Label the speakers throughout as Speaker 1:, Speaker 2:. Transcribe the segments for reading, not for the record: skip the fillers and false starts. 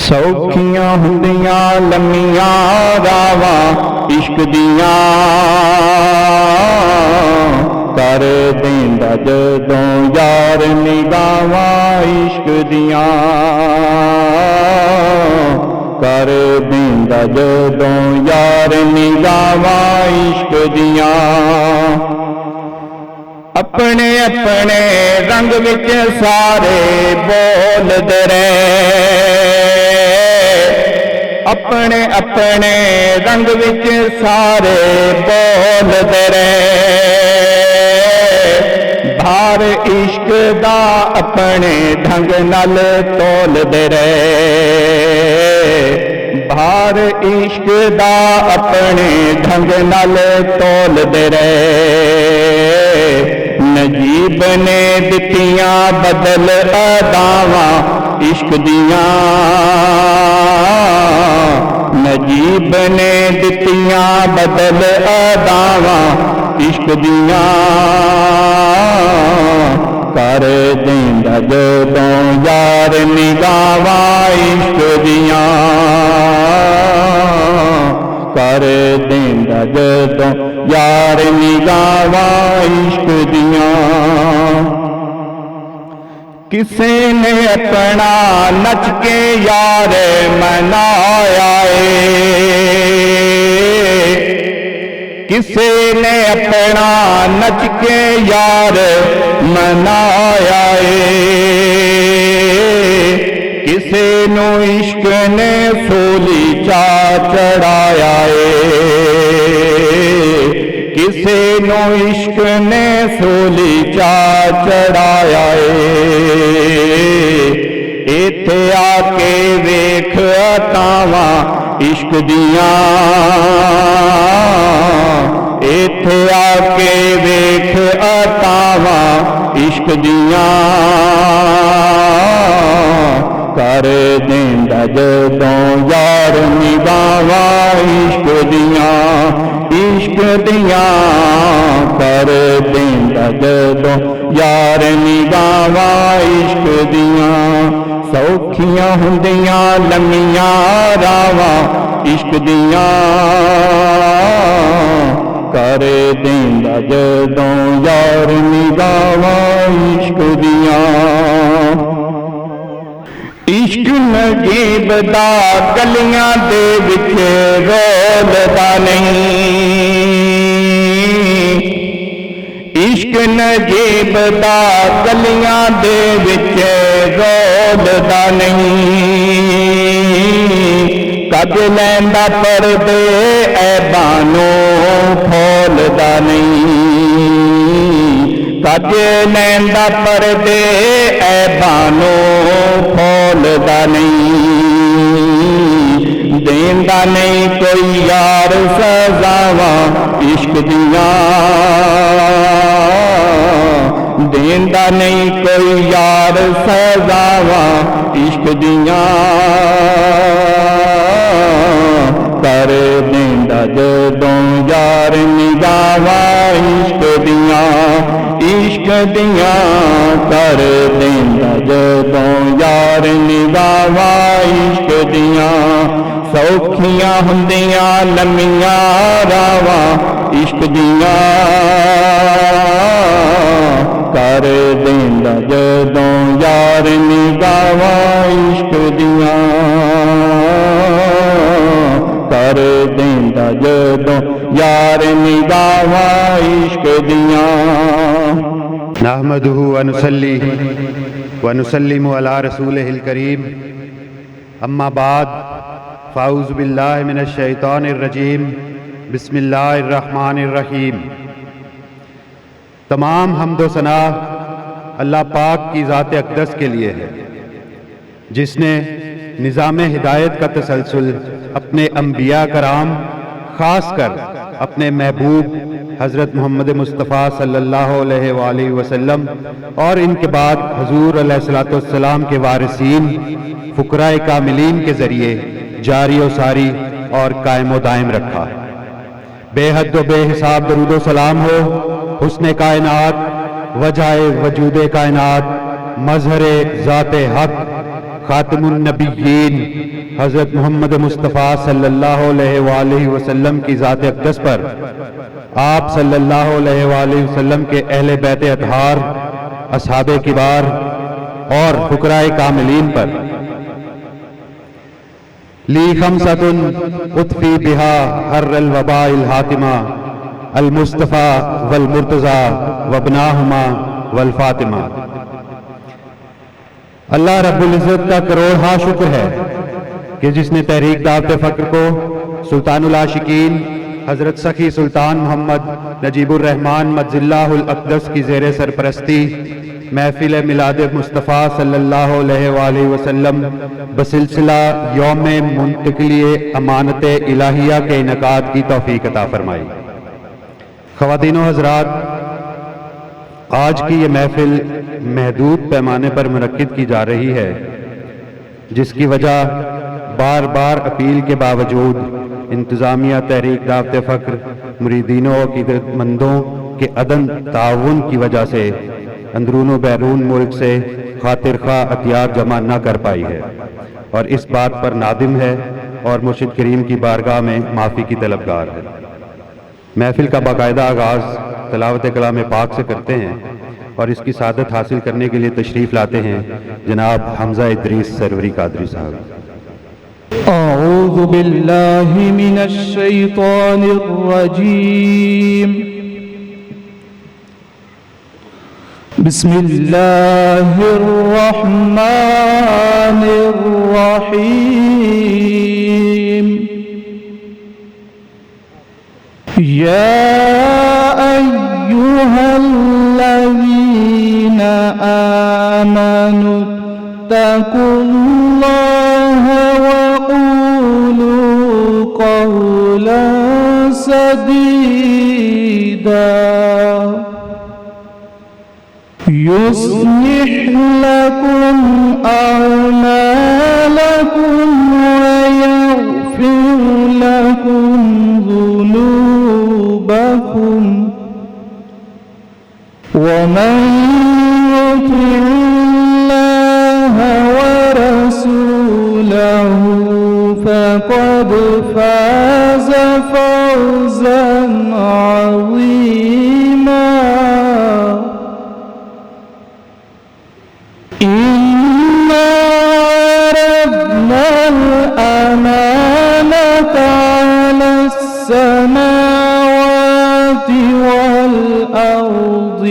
Speaker 1: ਸੌਖੀਆਂ ਹੁੰਦੀਆਂ ਲੰਮੀਆਂ ਰਾਵਾਂ ਇਸ਼ਕ ਦੀਆਂ, ਕਰ ਦੇਂਦਾ ਜਦੋਂ ਯਾਰ ਨਿਗਾਹਾਂ ਇਸ਼ਕ ਦੀਆਂ, ਕਰ ਦੇਂਦਾ ਜਦੋਂ ਯਾਰ ਨਿਗਾਹਾਂ ਇਸ਼ਕ ਦੀਆਂ। ਆਪਣੇ ਆਪਣੇ ਰੰਗ ਵਿੱਚ ਸਾਰੇ ਬੋਲਦੇ ਰਹੇ, ਆਪਣੇ ਆਪਣੇ ਰੰਗ ਵਿੱਚ ਸਾਰੇ ਬੋਲਦੇ ਰਹੇ, ਭਾਰ ਇਸ਼ਕ ਦਾ ਆਪਣੇ ਢੰਗ ਨਾਲ ਤੋਲਦੇ ਰਹੇ, ਭਾਰ ਇਸ਼ਕ ਦਾ ਆਪਣੇ ਢੰਗ ਨਾਲ ਤੋਲਦੇ ਰਹੇ। ਨਜੀਬ ਨੇ ਦਿੱਤੀਆਂ ਬਦਲ ਅਦਾਵਾਂ ਇਸ਼ਕ ਦੀਆਂ, ਨਜੀਬ ਨੇ ਦਿੱਤੀਆਂ ਬਦਲ ਅਦਾਵਾਂ ਇਸ਼ਕ ਦੀਆਂ, ਕਰ ਦੇਂਦਾ ਜਦੋਂ ਯਾਰ ਨਿਗਾਹਾਂ ਇਸ਼ਕ ਦੀਆਂ, ਕਰ ਦੇਂਦਾ ਜਦੋਂ ਯਾਰ ਨਿਗਾਹਾਂ ਇਸ਼ਕ ਦੀਆਂ। ਕਿਸੇ ਨੇ ਆਪਣਾ ਨੱਚ ਕੇ ਯਾਰ ਮਨਾਇਆ ਏ, ਕਿਸੇ ਨੇ ਆਪਣਾ ਨੱਚ ਕੇ ਯਾਰ ਮਨਾਇਆ ਏ, ਕਿਸੇ ਨੂੰ ਇਸ਼ਕ ਨੇ ਸੂਲੀ ਚਾ ਚੜਾਇਆ ਏ, ਕਿਸੇ ਨੂੰ ਇਸ਼ਕ ਨੇ ਸੂਲੀ ਚਾ ਚੜਾਇਆ ਏ। ਇੱਥੇ ਆ ਕੇ ਵੇਖ ਅਤਾਵਾਂ ਇਸ਼ਕ ਦੀਆਂ, ਇੱਥੇ ਆ ਕੇ ਵੇਖ ਅਤਾਵਾਂ ਇਸ਼ਕ ਦੀਆਂ, ਕਰ ਦੇਂਦਾ ਜਦੋਂ ਯਾਰ ਨਿਗਾਹਾਂ ਇਸ਼ਕ ਦੀਆਂ, ਇਸ਼ਕ ਦੀਆਂ, ਕਰ ਦੇਂਦਾ ਜਦੋਂ ਯਾਰ ਨਿਗਾਹਾਂ ਇਸ਼ਕ ਦੀਆਂ। ਸੌਖੀਆਂ ਹੁੰਦੀਆਂ ਲੰਮੀਆਂ ਰਾਵਾਂ ਇਸ਼ਕ ਦੀਆਂ, ਕਰ ਦੇਂਦਾ ਜਦੋਂ ਯਾਰ ਨਿਗਾਹਾਂ ਇਸ਼ਕ ਦੀਆਂ। ਇਸ਼ਕ ਨਗੀਬ ਦਾ ਗਲੀਆਂ ਦੇ ਵਿੱਚ ਰੋਲਦਾ ਨਹੀਂ, ਇਸ਼ਕ ਨਗੀਬ ਦਾ ਗਲੀਆਂ ਦੇ ਵਿੱਚ ਰੋਲਦਾ ਨਹੀਂ, ਕੱਢ ਲੈਂਦਾ ਪਰਦੇ ਐਬਾਂ ਨੂੰ ਖੋਲਦਾ ਨਹੀਂ, ਕੱਢ ਲੈਂਦਾ ਪਰਦੇ ਐਬਾਂ ਨੂੰ ਖੋਲਦਾ ਨਹੀਂ, ਦੇਂਦਾ ਨਹੀਂ ਕੋਈ ਯਾਰ ਸਜ਼ਾਵਾਂ ਇਸ਼ਕ ਦੀਆਂ, ਦੇਂਦਾ ਨਹੀਂ ਕੋਈ ਯਾਰ ਸਜ਼ਾਵਾਂ ਇਸ਼ਕ ਦੀਆਂ, ਕਰ ਦੇਂਦਾ ਜਦੋਂ ਯਾਰ ਨਿਗਾਹਾਂ ਇਸ਼ਕ ਦੀਆਂ, ਇਸ਼ਕ ਦੀਆਂ, ਕਰ ਦੇਂਦਾ ਜਦੋਂ ਯਾਰ ਨਿਗਾਹਾਂ ਇਸ਼ਕ ਦੀਆਂ। ਸੌਖੀਆਂ ਹੁੰਦੀਆਂ ਲੰਮੀਆਂ ਰਾਵਾਂ ਇਸ਼ਕ ਦੀਆਂ, ਕਰ ਦੇਂਦਾ ਜਦੋਂ ਯਾਰ ਨਿਗਾਹਾਂ ਇਸ਼ਕ ਦੀਆਂ, ਕਰ ਦੇਂਦਾ ਜਦੋਂ ਯਾਰ ਨਿਗਾਹਾਂ ਇਸ਼ਕ ਦੀਆਂ।
Speaker 2: نحمده ونصلي ونسلم على رسوله الكريم اما بعد فاعوذ باللہ من الشیطان الرجیم بسم اللہ الرحمن الرحیم۔ تمام حمد و ثنا اللہ پاک کی ذات اقدس کے لیے ہے، جس نے نظام ہدایت کا تسلسل اپنے انبیاء کرام، خاص کر اپنے محبوب حضرت محمد مصطفیٰ صلی اللہ علیہ وآلہ وسلم اور ان کے بعد حضور علیہ السلام کے وارثین فقراء کاملین کے ذریعے جاری و ساری اور قائم و دائم رکھا۔ بے حد و بے حساب درود و سلام ہو حسن کائنات، وجہ وجود کائنات، مظہر ذات حق خاتم النبیین حضرت محمد مصطفیٰ صلی اللہ علیہ وآلہ وسلم کی ذات اقدس پر، آپ صلی اللہ علیہ وآلہ وسلم کے اہل بیت اطہار، اصحاب کبار اور فقراء کاملین پر، لی خمسۃ اطفی بہا حر الوباء الحاتمہ، المصطفیٰ والمرتضیٰ وابناہما والفاطمہ۔ اللہ رب العزت کا کروڑ ہاں شکر ہے کہ جس نے تحریک دعوت فقر کو سلطان العاشقین حضرت سخی سلطان محمد نجیب الرحمن مجز اللہ الاقدس کی زیر سرپرستی محفل میلاد مصطفیٰ صلی اللہ علیہ وآلہ وسلم بسلسلہ یوم منتقلی امانت الہیہ کے انعقاد کی توفیق عطا فرمائی۔ خواتین و حضرات، آج کی یہ محفل محدود پیمانے پر منعقد کی جا رہی ہے، جس کی وجہ بار بار اپیل کے باوجود انتظامیہ تحریک دعوت فقر مریدین و عقیدت مندوں کے عدم تعاون کی وجہ سے اندرون و بیرون ملک سے خاطر خواہ عطیات جمع نہ کر پائی ہے، اور اس بات پر نادم ہے اور مرشد کریم کی بارگاہ میں معافی کی طلبگار ہے۔ محفل کا باقاعدہ آغاز تلاوت کلام پاک سے کرتے ہیں اور اس کی سعادت حاصل کرنے کے لیے تشریف لاتے ہیں جناب حمزہ ادریس سروری قادری صاحب۔
Speaker 1: اعوذ باللہ من الشیطان الرجیم، بسم اللہ الرحمن الرحیم، یا ایہا الذین آمنوا اتقوا اللہ وقولوا قولا سدیدا يصلح لكم أعمالكم ويغفر لكم ذنوبكم ومن يطع الله ورسوله فقد فاز فوزا عظيما۔ إنا عرضنا الأمانة على السماوات والأرض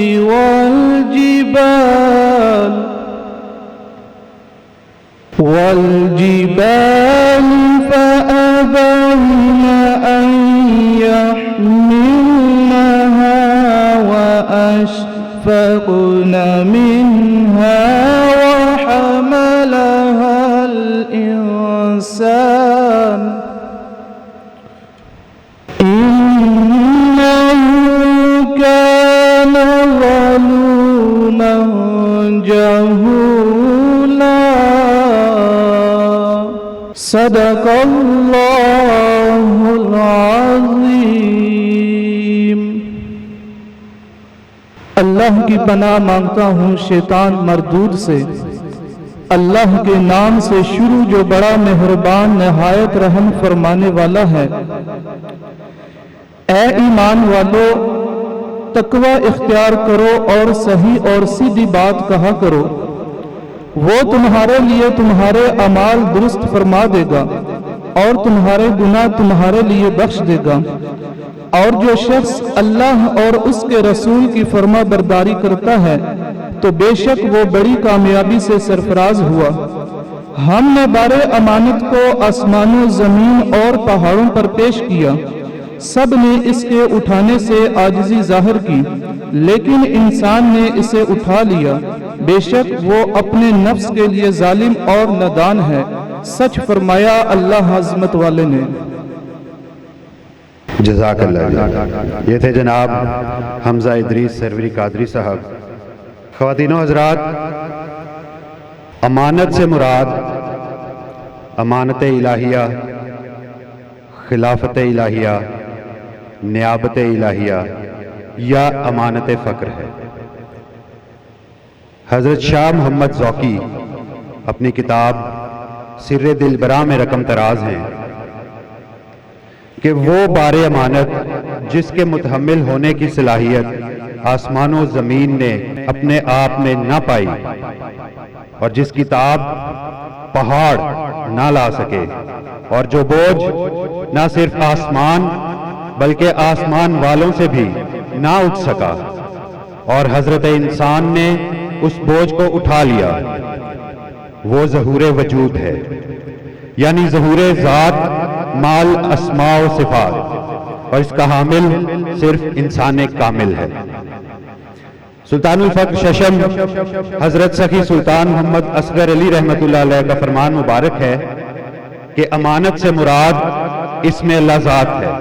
Speaker 1: والجبال فأبين أن يحملنها وأشفقن منها وحملها الإنسان إنه كان ظلوما جهولا۔ صدق اللہ العظیم۔ اللہ کی پناہ مانگتا ہوں شیطان مردود سے، اللہ کے نام سے شروع جو بڑا مہربان نہایت رحم فرمانے والا ہے۔ اے ایمان والو، تقوی اختیار کرو اور صحیح اور سیدھی بات کہا کرو، وہ تمہارے لیے تمہارے اعمال درست فرما دے گا اور تمہارے گناہ تمہارے لیے بخش دے گا۔ اور جو شخص اللہ اور اس کے رسول کی فرما برداری کرتا ہے تو بے شک وہ بڑی کامیابی سے سرفراز ہوا۔ ہم نے بار امانت کو آسمانوں، زمین اور پہاڑوں پر پیش کیا، سب نے اس کے اٹھانے سے عاجزی ظاہر کی، لیکن انسان نے اسے اٹھا لیا، بے شک وہ اپنے نفس کے لیے ظالم اور نادان ہے۔ سچ فرمایا اللہ عظمت والے نے۔
Speaker 2: جزاک اللہ۔ یہ تھے جناب حمزہ ادریس سروری قادری صاحب۔ خواتین و حضرات، امانت سے مراد امانت الہیہ، خلافت الہیہ، نیابت الہیہ یا امانت فقر ہے۔ حضرت شاہ محمد ذوقی اپنی کتاب سر دلبراں میں رقم تراز ہیں کہ وہ بار امانت جس کے متحمل ہونے کی صلاحیت آسمان و زمین نے اپنے آپ میں نہ پائی اور جس کی تاب پہاڑ نہ لا سکے، اور جو بوجھ نہ صرف آسمان بلکہ آسمان والوں سے بھی نہ اٹھ سکا، اور حضرت انسان نے اس بوجھ کو اٹھا لیا، وہ ظہور وجود ہے، یعنی ظہور ذات مال اسماء و صفات، اور اس کا حامل صرف انسان کامل ہے۔ سلطان الفقر ششم حضرت سخی سلطان محمد اصغر علی رحمۃ اللہ علیہ کا فرمان مبارک ہے کہ امانت سے مراد اسم اللہ ذات ہے۔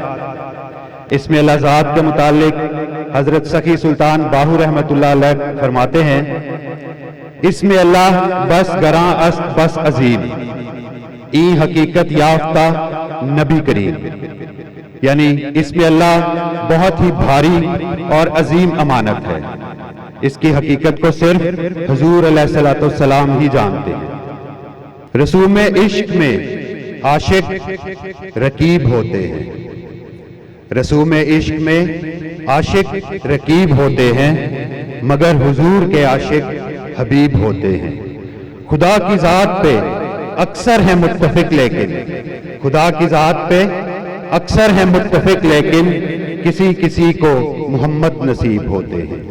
Speaker 2: اسم اللہ ذات کے متعلق حضرت سخی سلطان باہو رحمۃ اللہ علیہ فرماتے ہیں، اسم اللہ بس گراں است بس عظیم، این حقیقت یافتہ نبی کریم، یعنی اسم اللہ بہت ہی بھاری اور عظیم امانت ہے، اس کی حقیقت کو صرف حضور علیہ السلام ہی جانتے ہیں۔ رسوم عشق میں عاشق رقیب ہوتے ہیں، رسوم عشق میں عاشق رقیب ہوتے ہیں، مگر حضور کے عاشق حبیب ہوتے ہیں۔ خدا کی ذات پہ اکثر ہیں متفق، لیکن خدا کی ذات پہ اکثر ہیں متفق، لیکن کسی کسی کو محمد نصیب ہوتے ہیں۔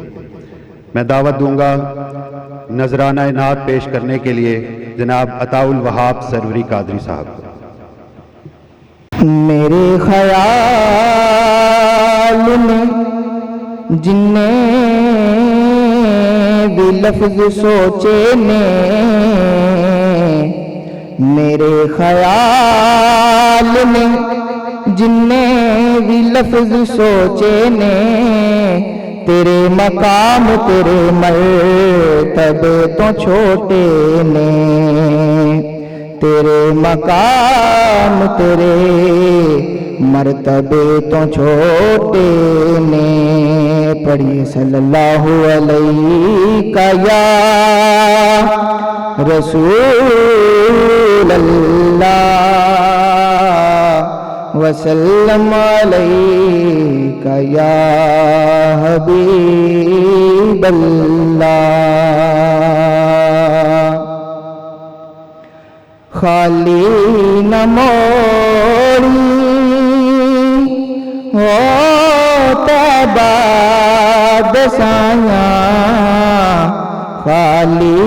Speaker 2: میں دعوت دوں گا نذرانہ نعت پیش کرنے کے لیے جناب عطاء الوہاب سروری قادری صاحب کو۔
Speaker 3: میرے خیال میں جن نے بھی لفظ سوچے نے، میرے خیال میں جن نے بھی لفظ سوچے نے، تیرے مقام تیرے مرتبے تو چھوٹے نے، تیرے مقام تیرے مرتبے تو چھوٹے نے۔ پڑھیے صلی اللہ علیہ یا رسول اللہ وسلم علیک یا حبیب اللہ۔ خالی نہ موڑی طیبہ دسائیاں، خالی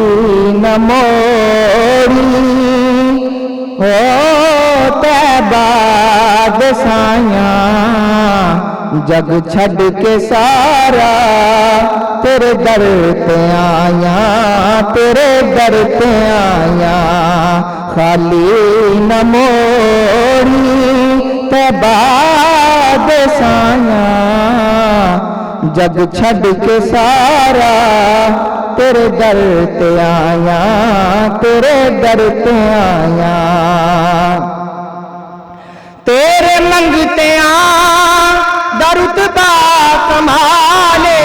Speaker 3: نہ موڑی طیبہ دسائیاں، جگ چھڈ کے سارا تیرے در تے آیاں، تیرے در تے آیاں، خالی نہ موڑی طیبہ دسائیاں، جگ چھڈ کے سارا تیرے در تے آیاں، تیرے در تے آیاں، تیرے منگتے درتبہ کمالے،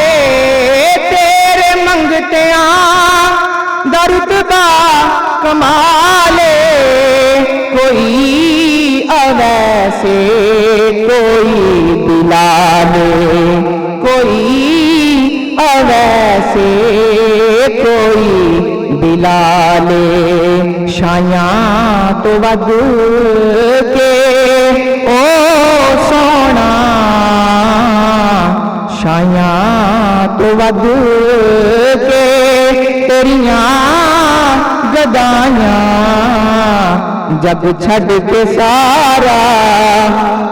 Speaker 3: تیرے منگتے درتبہ کمالے، کوئی اویسے کوئی بلالے، کوئی اویسے کوئی بلالے، شایاں تو ود کے او سونا، شایاں تو ود کے تیریاں گدایاں، جگ چھڈ کے سارا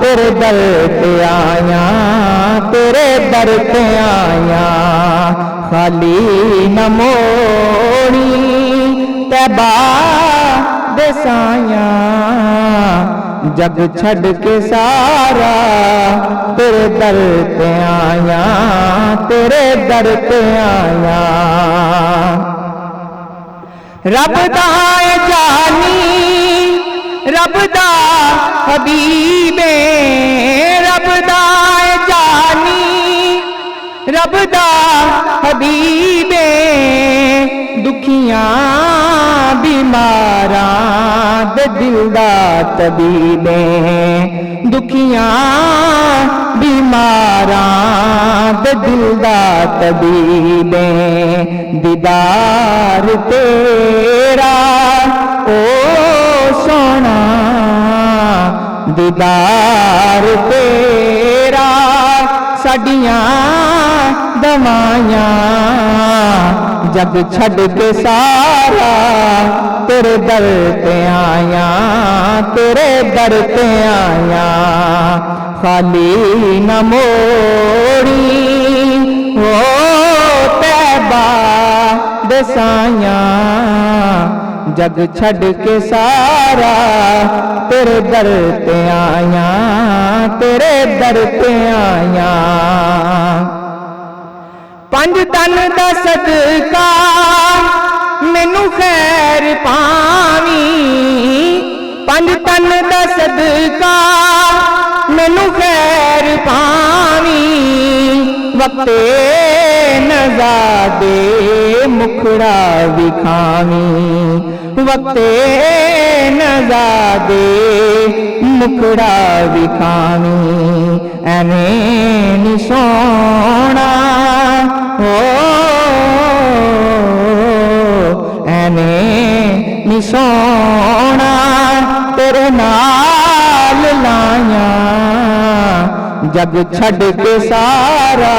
Speaker 3: تیرے در تے آیاں، تیرے در تے آیاں، خالی نہ موڑی طیبہ دسائیاں، جگ چھڈ کے سارا تیرے در تے آیاں، تیرے در تے آیاں۔ رب دا جانی رب دا حبیب، رب دا جانی رب دا حبیب، دکھیاں بھی بیماراں دے دل دا طبیب دکھیاں بیماراں دے دل دا طبیب دیدار تیرا او سونا دیدار تیرا ساڈیاں دوائیاں جگ چھڈ کے سارا تیرے در تے آیاں تیرے در تے آیاں خالی نہ موڑی او طیبہ دے سایاں جگ چھڈ کے سارا تیرے در تے آیاں تیرے در تے آیاں پنج تن دا صدقہ مینوں خیر پاویں پنج تن دا صدقہ مینوں خیر پاویں وقت نزادے مکھڑا وکھاویں وقت نزادے مکھڑا وکھاویں ایویں نی سونا ایویں نی سونا تیرے نال لایاں جگ چھڈ کے سارا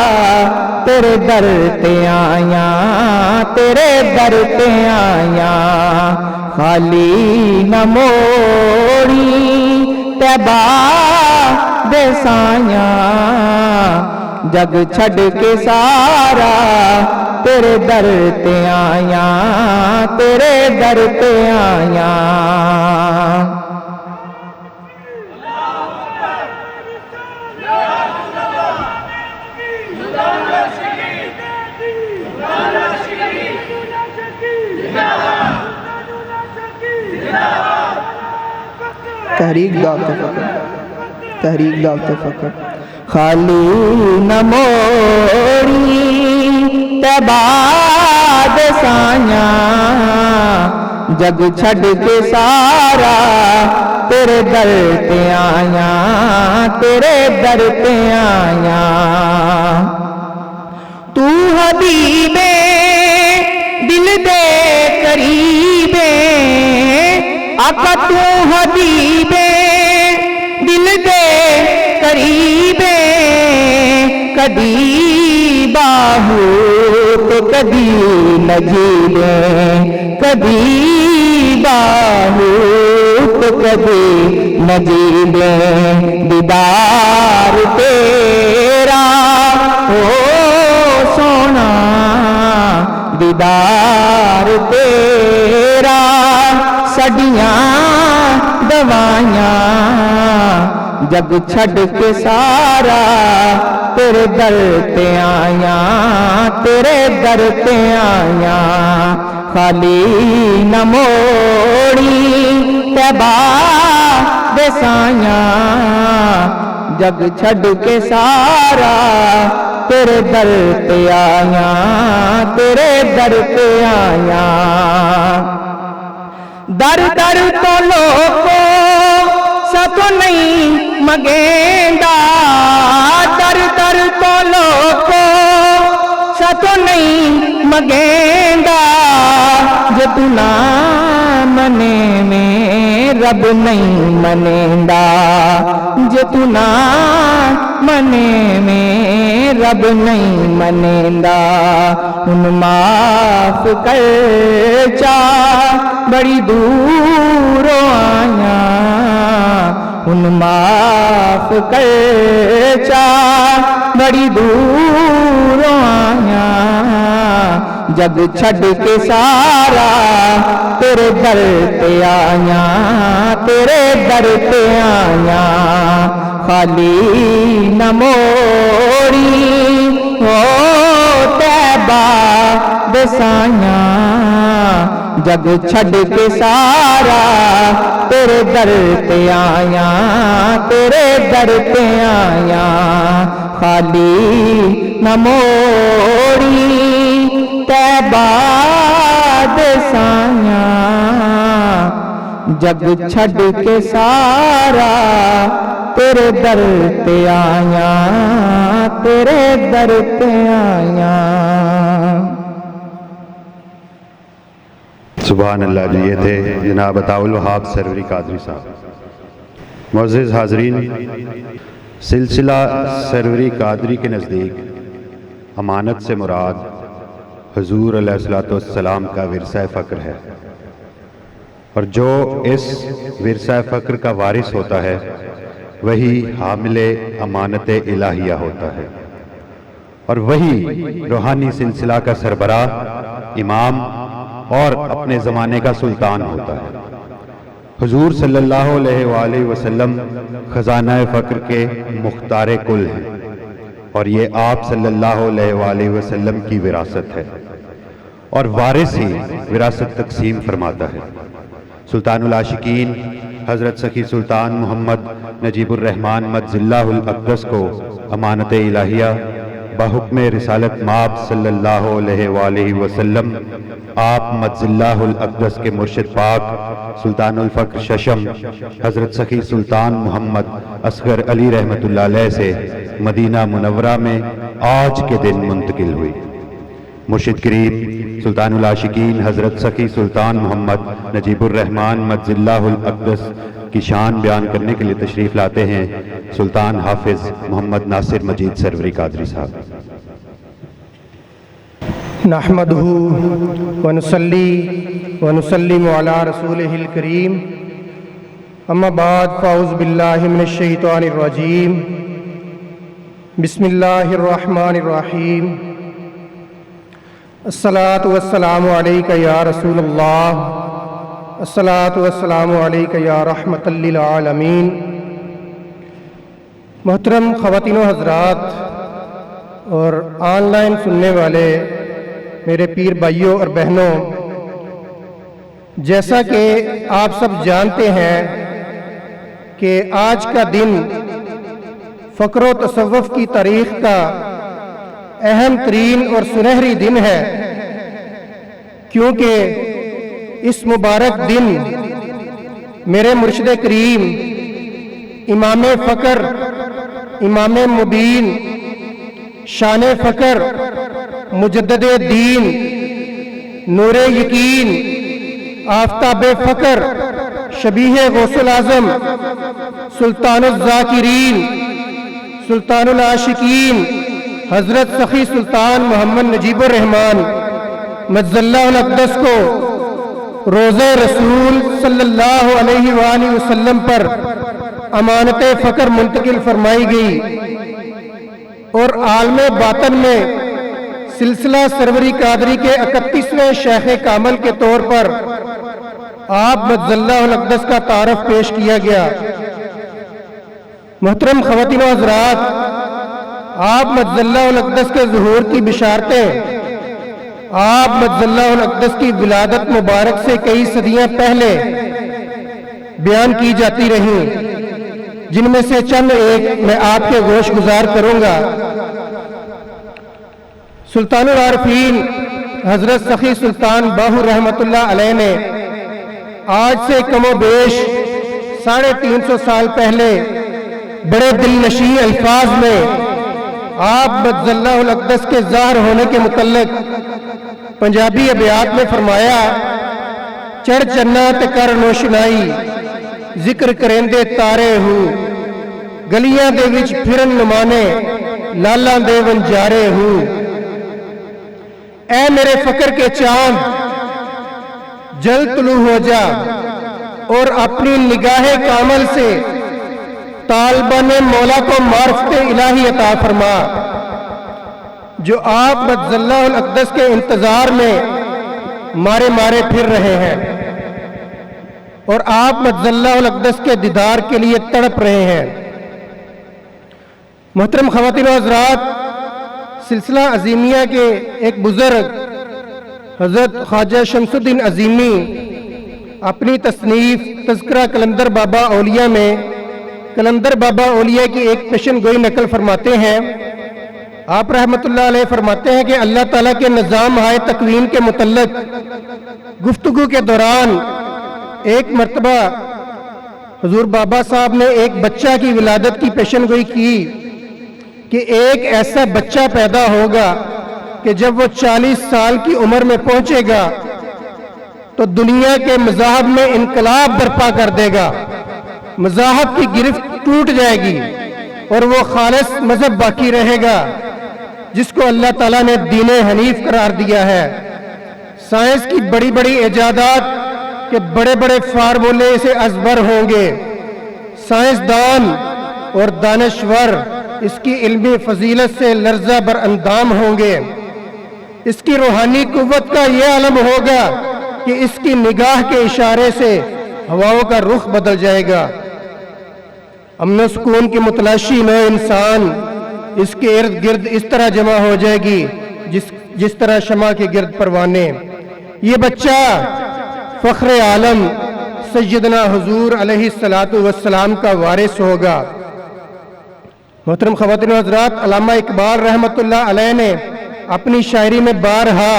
Speaker 3: تیرے در تے آیاں تیرے در تے آیاں خالی نہ موڑی طیبہ دے سایاں جگ چھڈ کے سارا تیرے در تے آیاں تیرے در تے آیاں
Speaker 4: تحریک دعوت فقر تحریک دعوت فقر
Speaker 3: خالی نہ موڑی طیبہ دے سایاں جگ چھڈ کے سارا تیرے در تے آیاں تیرے در تے آیاں تو حبیبے دل دے قریبے آقا تو حبیبے دل دے قریبے کدی باہو تو کدی نجیبے کدی باہو تو کدی نجیبے دیدار تیرا او سونا دیدار تیرا ساڈیاں دوائیاں جگ چھڈ کے سارا تیرے در تے آیاں تیرے در تے آیاں خالی نہ موڑی طیبہ دے سایاں جگ چھڈ کے سارا تیرے در تے آیاں تیرے در تے آیاں در در تو لوکو ساتو نہیں مگیندا در در تو لوکو ساتو نہیں مگیندا جو تو نہ منے میں رب نہیں منیندا جو تو نہ منے میں رب نہیں منیندا ان معاف کر چا بڑی دوروں آیاں ان معاف کر چا بڑی دوروں آیاں جگ چھڈ کے سارا تیرے در تے آیاں تیرے در تے آیاں خالی نہ موڑی او طیبہ دے سایاں جگ چھڈ کے سارا تیرے در تے آیاں تیرے در تے آیاں خالی نہ موڑی طیبہ دے سایاں جگ چھڈ کے سارا تیرے در تے آیا تیرے در تے آیا
Speaker 2: سبحان اللہ جی. یہ تھے جناب عطاء الوہاب سروری قادری صاحب. معزز حاضرین، سلسلہ سروری قادری کے نزدیک امانت سے مراد حضور علیہ الصلوۃ والسلام کا ورثہ فقر ہے، اور جو اس ورثہ فقر کا وارث ہوتا ہے وہی حامل امانت الہیہ ہوتا ہے، اور وہی روحانی سلسلہ کا سربراہ، امام اور اپنے زمانے کا سلطان ہوتا ہے. حضور صلی اللہ علیہ وآلہ وسلم خزانہ فقر کے مختار کل ہیں، اور یہ آپ صلی اللہ علیہ وآلہ وسلم کی وراثت ہے، اور وارث ہی وراثت تقسیم فرماتا ہے. سلطان العاشقین حضرت سخی سلطان محمد نجیب الرحمن مجز اللہ الاقدس کو امانت الہیہ بحکم رسالت مآب صلی اللہ علیہ وآلہ وسلم آپ مجز اللہ الاقدس کے مرشد پاک سلطان الفقر ششم حضرت سخی سلطان محمد اصغر علی رحمۃ اللہ علیہ سے مدینہ منورہ میں آج کے دن منتقل ہوئی. مرشد کریم سلطان العاشقین حضرت سخی سلطان محمد نجیب الرحمن مجز اللہ الاقدس کی شان بیان کرنے کے لیے تشریف لاتے ہیں سلطان حافظ محمد ناصر مجید سروری قادری صاحب.
Speaker 5: نحمدہ ونصلی ونسلم علی رسولہ الکریم، اما بعد فاعوذ باللہ من الشیطان الرجیم، بسم اللہ الرحمن الرحیم. الصلاۃ والسلام علیک یا رسول اللہ، الصلاۃ والسلام علیک یا رحمۃ للعالمین. محترم خواتین و حضرات اور آن لائن سننے والے میرے پیر بھائیوں اور بہنوں، جیسا کہ آپ سب جانتے ہیں کہ آج کا دن فقر و تصوف کی تاریخ کا اہم ترین اور سنہری دن ہے، کیونکہ اس مبارک دن میرے مرشد کریم امام فقر، امام مبین، شان فقر، مجدد دین، نور یقین، آفتاب فقر، شبیہ غوث الاعظم، سلطان الذاکرین، سلطان العاشقین حضرت سخی سلطان محمد نجیب الرحمن مجز اللہ الاقدس کو روزہ رسول صلی اللہ علیہ وآلہ وسلم پر امانت فقر منتقل فرمائی گئی، اور عالم باطن میں سلسلہ سروری قادری کے 31ویں شیخ کامل کے طور پر آپ مجز اللہ الاقدس کا تعارف پیش کیا گیا. محترم خواتین و حضرات، آپ مجز اللہ الاقدس کے ظہور کی بشارتیں آپ مجز اللہ الاقدس کی ولادت مبارک سے کئی صدیاں پہلے بیان کی جاتی رہیں، جن میں سے چند ایک میں آپ کے گوش گزار کروں گا. سلطان العارفین حضرت سخی سلطان باہو رحمۃ اللہ علیہ نے آج سے کم و بیش 350 سال پہلے بڑے دل نشین الفاظ میں آپ مجز اللہ الاقدس کے ظاہر ہونے کے متعلق پنجابی ابیات میں فرمایا: چڑھ چنا تے کر روشنائی ذکر کرندے تارے ہوں، گلیاں دے وچ پھرن نمانے لالاں دے ونجارے ہوں. اے میرے فقر کے چاند جلد طلوع ہو جا اور اپنی نگاہ کامل سے طالبان مولا کو معرفت الہی عطا فرما، جو آپ مجز اللہ الاقدس کے انتظار میں مارے مارے پھر رہے ہیں اور آپ مجز اللہ الاقدس کے دیدار کے لیے تڑپ رہے ہیں. محترم خواتین و حضرات، سلسلہ عظیمیہ کے ایک بزرگ حضرت خواجہ شمس الدین عظیمی اپنی تصنیف تذکرہ کلندر بابا اولیاء میں کلندر بابا اولیاء کی ایک پیشن گوئی نقل فرماتے ہیں آپ رحمۃ اللہ علیہ فرماتے ہیں کہ اللہ تعالیٰ کے نظام ہائے تکوین کے متعلق گفتگو کے دوران ایک مرتبہ حضور بابا صاحب نے ایک بچہ کی ولادت کی پیشن گوئی کی کہ ایک ایسا بچہ پیدا ہوگا کہ جب وہ 40 سال کی عمر میں پہنچے گا تو دنیا کے مذاہب میں انقلاب برپا کر دے گا، مذاہب کی گرفت ٹوٹ جائے گی اور وہ خالص مذہب باقی رہے گا جس کو اللہ تعالیٰ نے دین حنیف قرار دیا ہے۔ سائنس کی بڑی بڑی ایجادات کے بڑے بڑے فارمولے سے ازبر ہوں گے، سائنسدان اور دانشور اس کی علمی فضیلت سے لرزہ بر اندام ہوں گے، اس کی روحانی قوت کا یہ عالم ہوگا کہ اس کی نگاہ کے اشارے سے ہواؤں کا رخ بدل جائے گا۔ امن و سکون کی متلاشی نوع انسان اس کے ارد گرد اس طرح جمع ہو جائے گی جس طرح شمع کے گرد پروانے۔ یہ بچہ فخر عالم سیدنا حضور علیہ السلام کا وارث ہوگا۔ محترم خواتین و حضرات، علامہ اقبال رحمۃ اللہ علیہ نے اپنی شاعری میں بارہا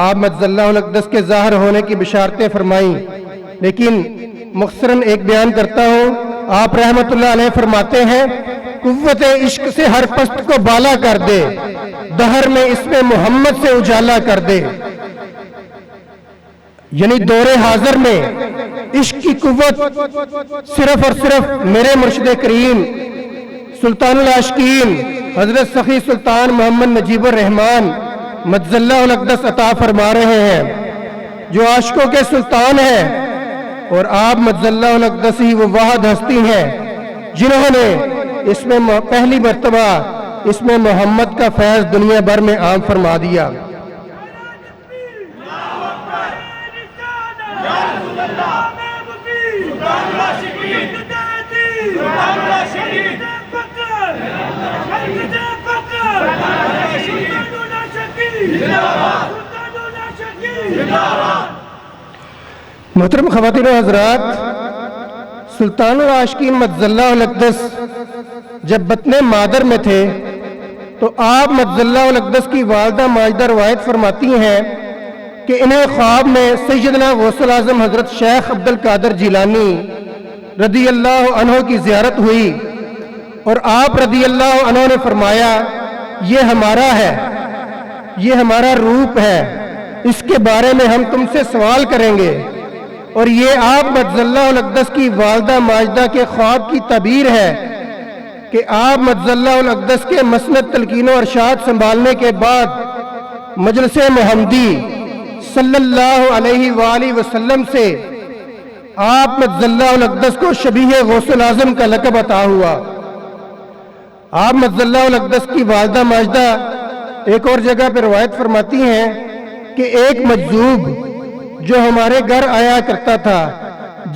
Speaker 5: آپ مجزل اللہ الاقدس کے ظاہر ہونے کی بشارتیں فرمائیں، لیکن مختصراً ایک بیان کرتا ہوں۔ آپ رحمۃ اللہ علیہ فرماتے ہیں، قوت عشق سے ہر پست کو بالا کر دے، دہر میں اس میں محمد سے اجالا کر دے۔ یعنی دور حاضر میں عشق کی قوت صرف اور صرف میرے مرشد کریم سلطان العاشقین حضرت سخی سلطان محمد نجیب الرحمن مجزل اللہ الاقدس عطا فرما رہے ہیں، جو عاشقوں کے سلطان ہیں، اور آپ مجزل اللہ الاقدس ہی وہ واحد ہستی ہیں جنہوں نے اس میں پہلی مرتبہ اس میں محمد کا فیض دنیا بھر میں عام فرما دیا۔ محترم خواتین و حضرات، سلطان العاشقین مجزل اللہ الاقدس جب بطن مادر میں تھے تو آپ مجزل اللہ الاقدس کی والدہ ماجدہ روایت فرماتی ہیں کہ انہیں خواب میں سیدنا غوث الاعظم حضرت شیخ عبد القادر جیلانی رضی اللہ عنہ کی زیارت ہوئی، اور آپ رضی اللہ عنہ نے فرمایا، یہ ہمارا ہے، یہ ہمارا روپ ہے، اس کے بارے میں ہم تم سے سوال کریں گے۔ اور یہ آپ مجزل اللہ الاقدس کی والدہ ماجدہ کے خواب کی تعبیر ہے کہ آپ مجزل اللہ الاقدس کے مسند تلقین و ارشاد سنبھالنے کے بعد مجلس محمدی صلی اللہ علیہ وآلہ وسلم سے آپ مجزل اللہ الاقدس کو شبیہ غوث الاعظم کا لقب عطا ہوا۔ آپ مجزل اللہ الاقدس کی والدہ ماجدہ ایک اور جگہ پر روایت فرماتی ہیں کہ ایک مجذوب جو ہمارے گھر آیا کرتا تھا،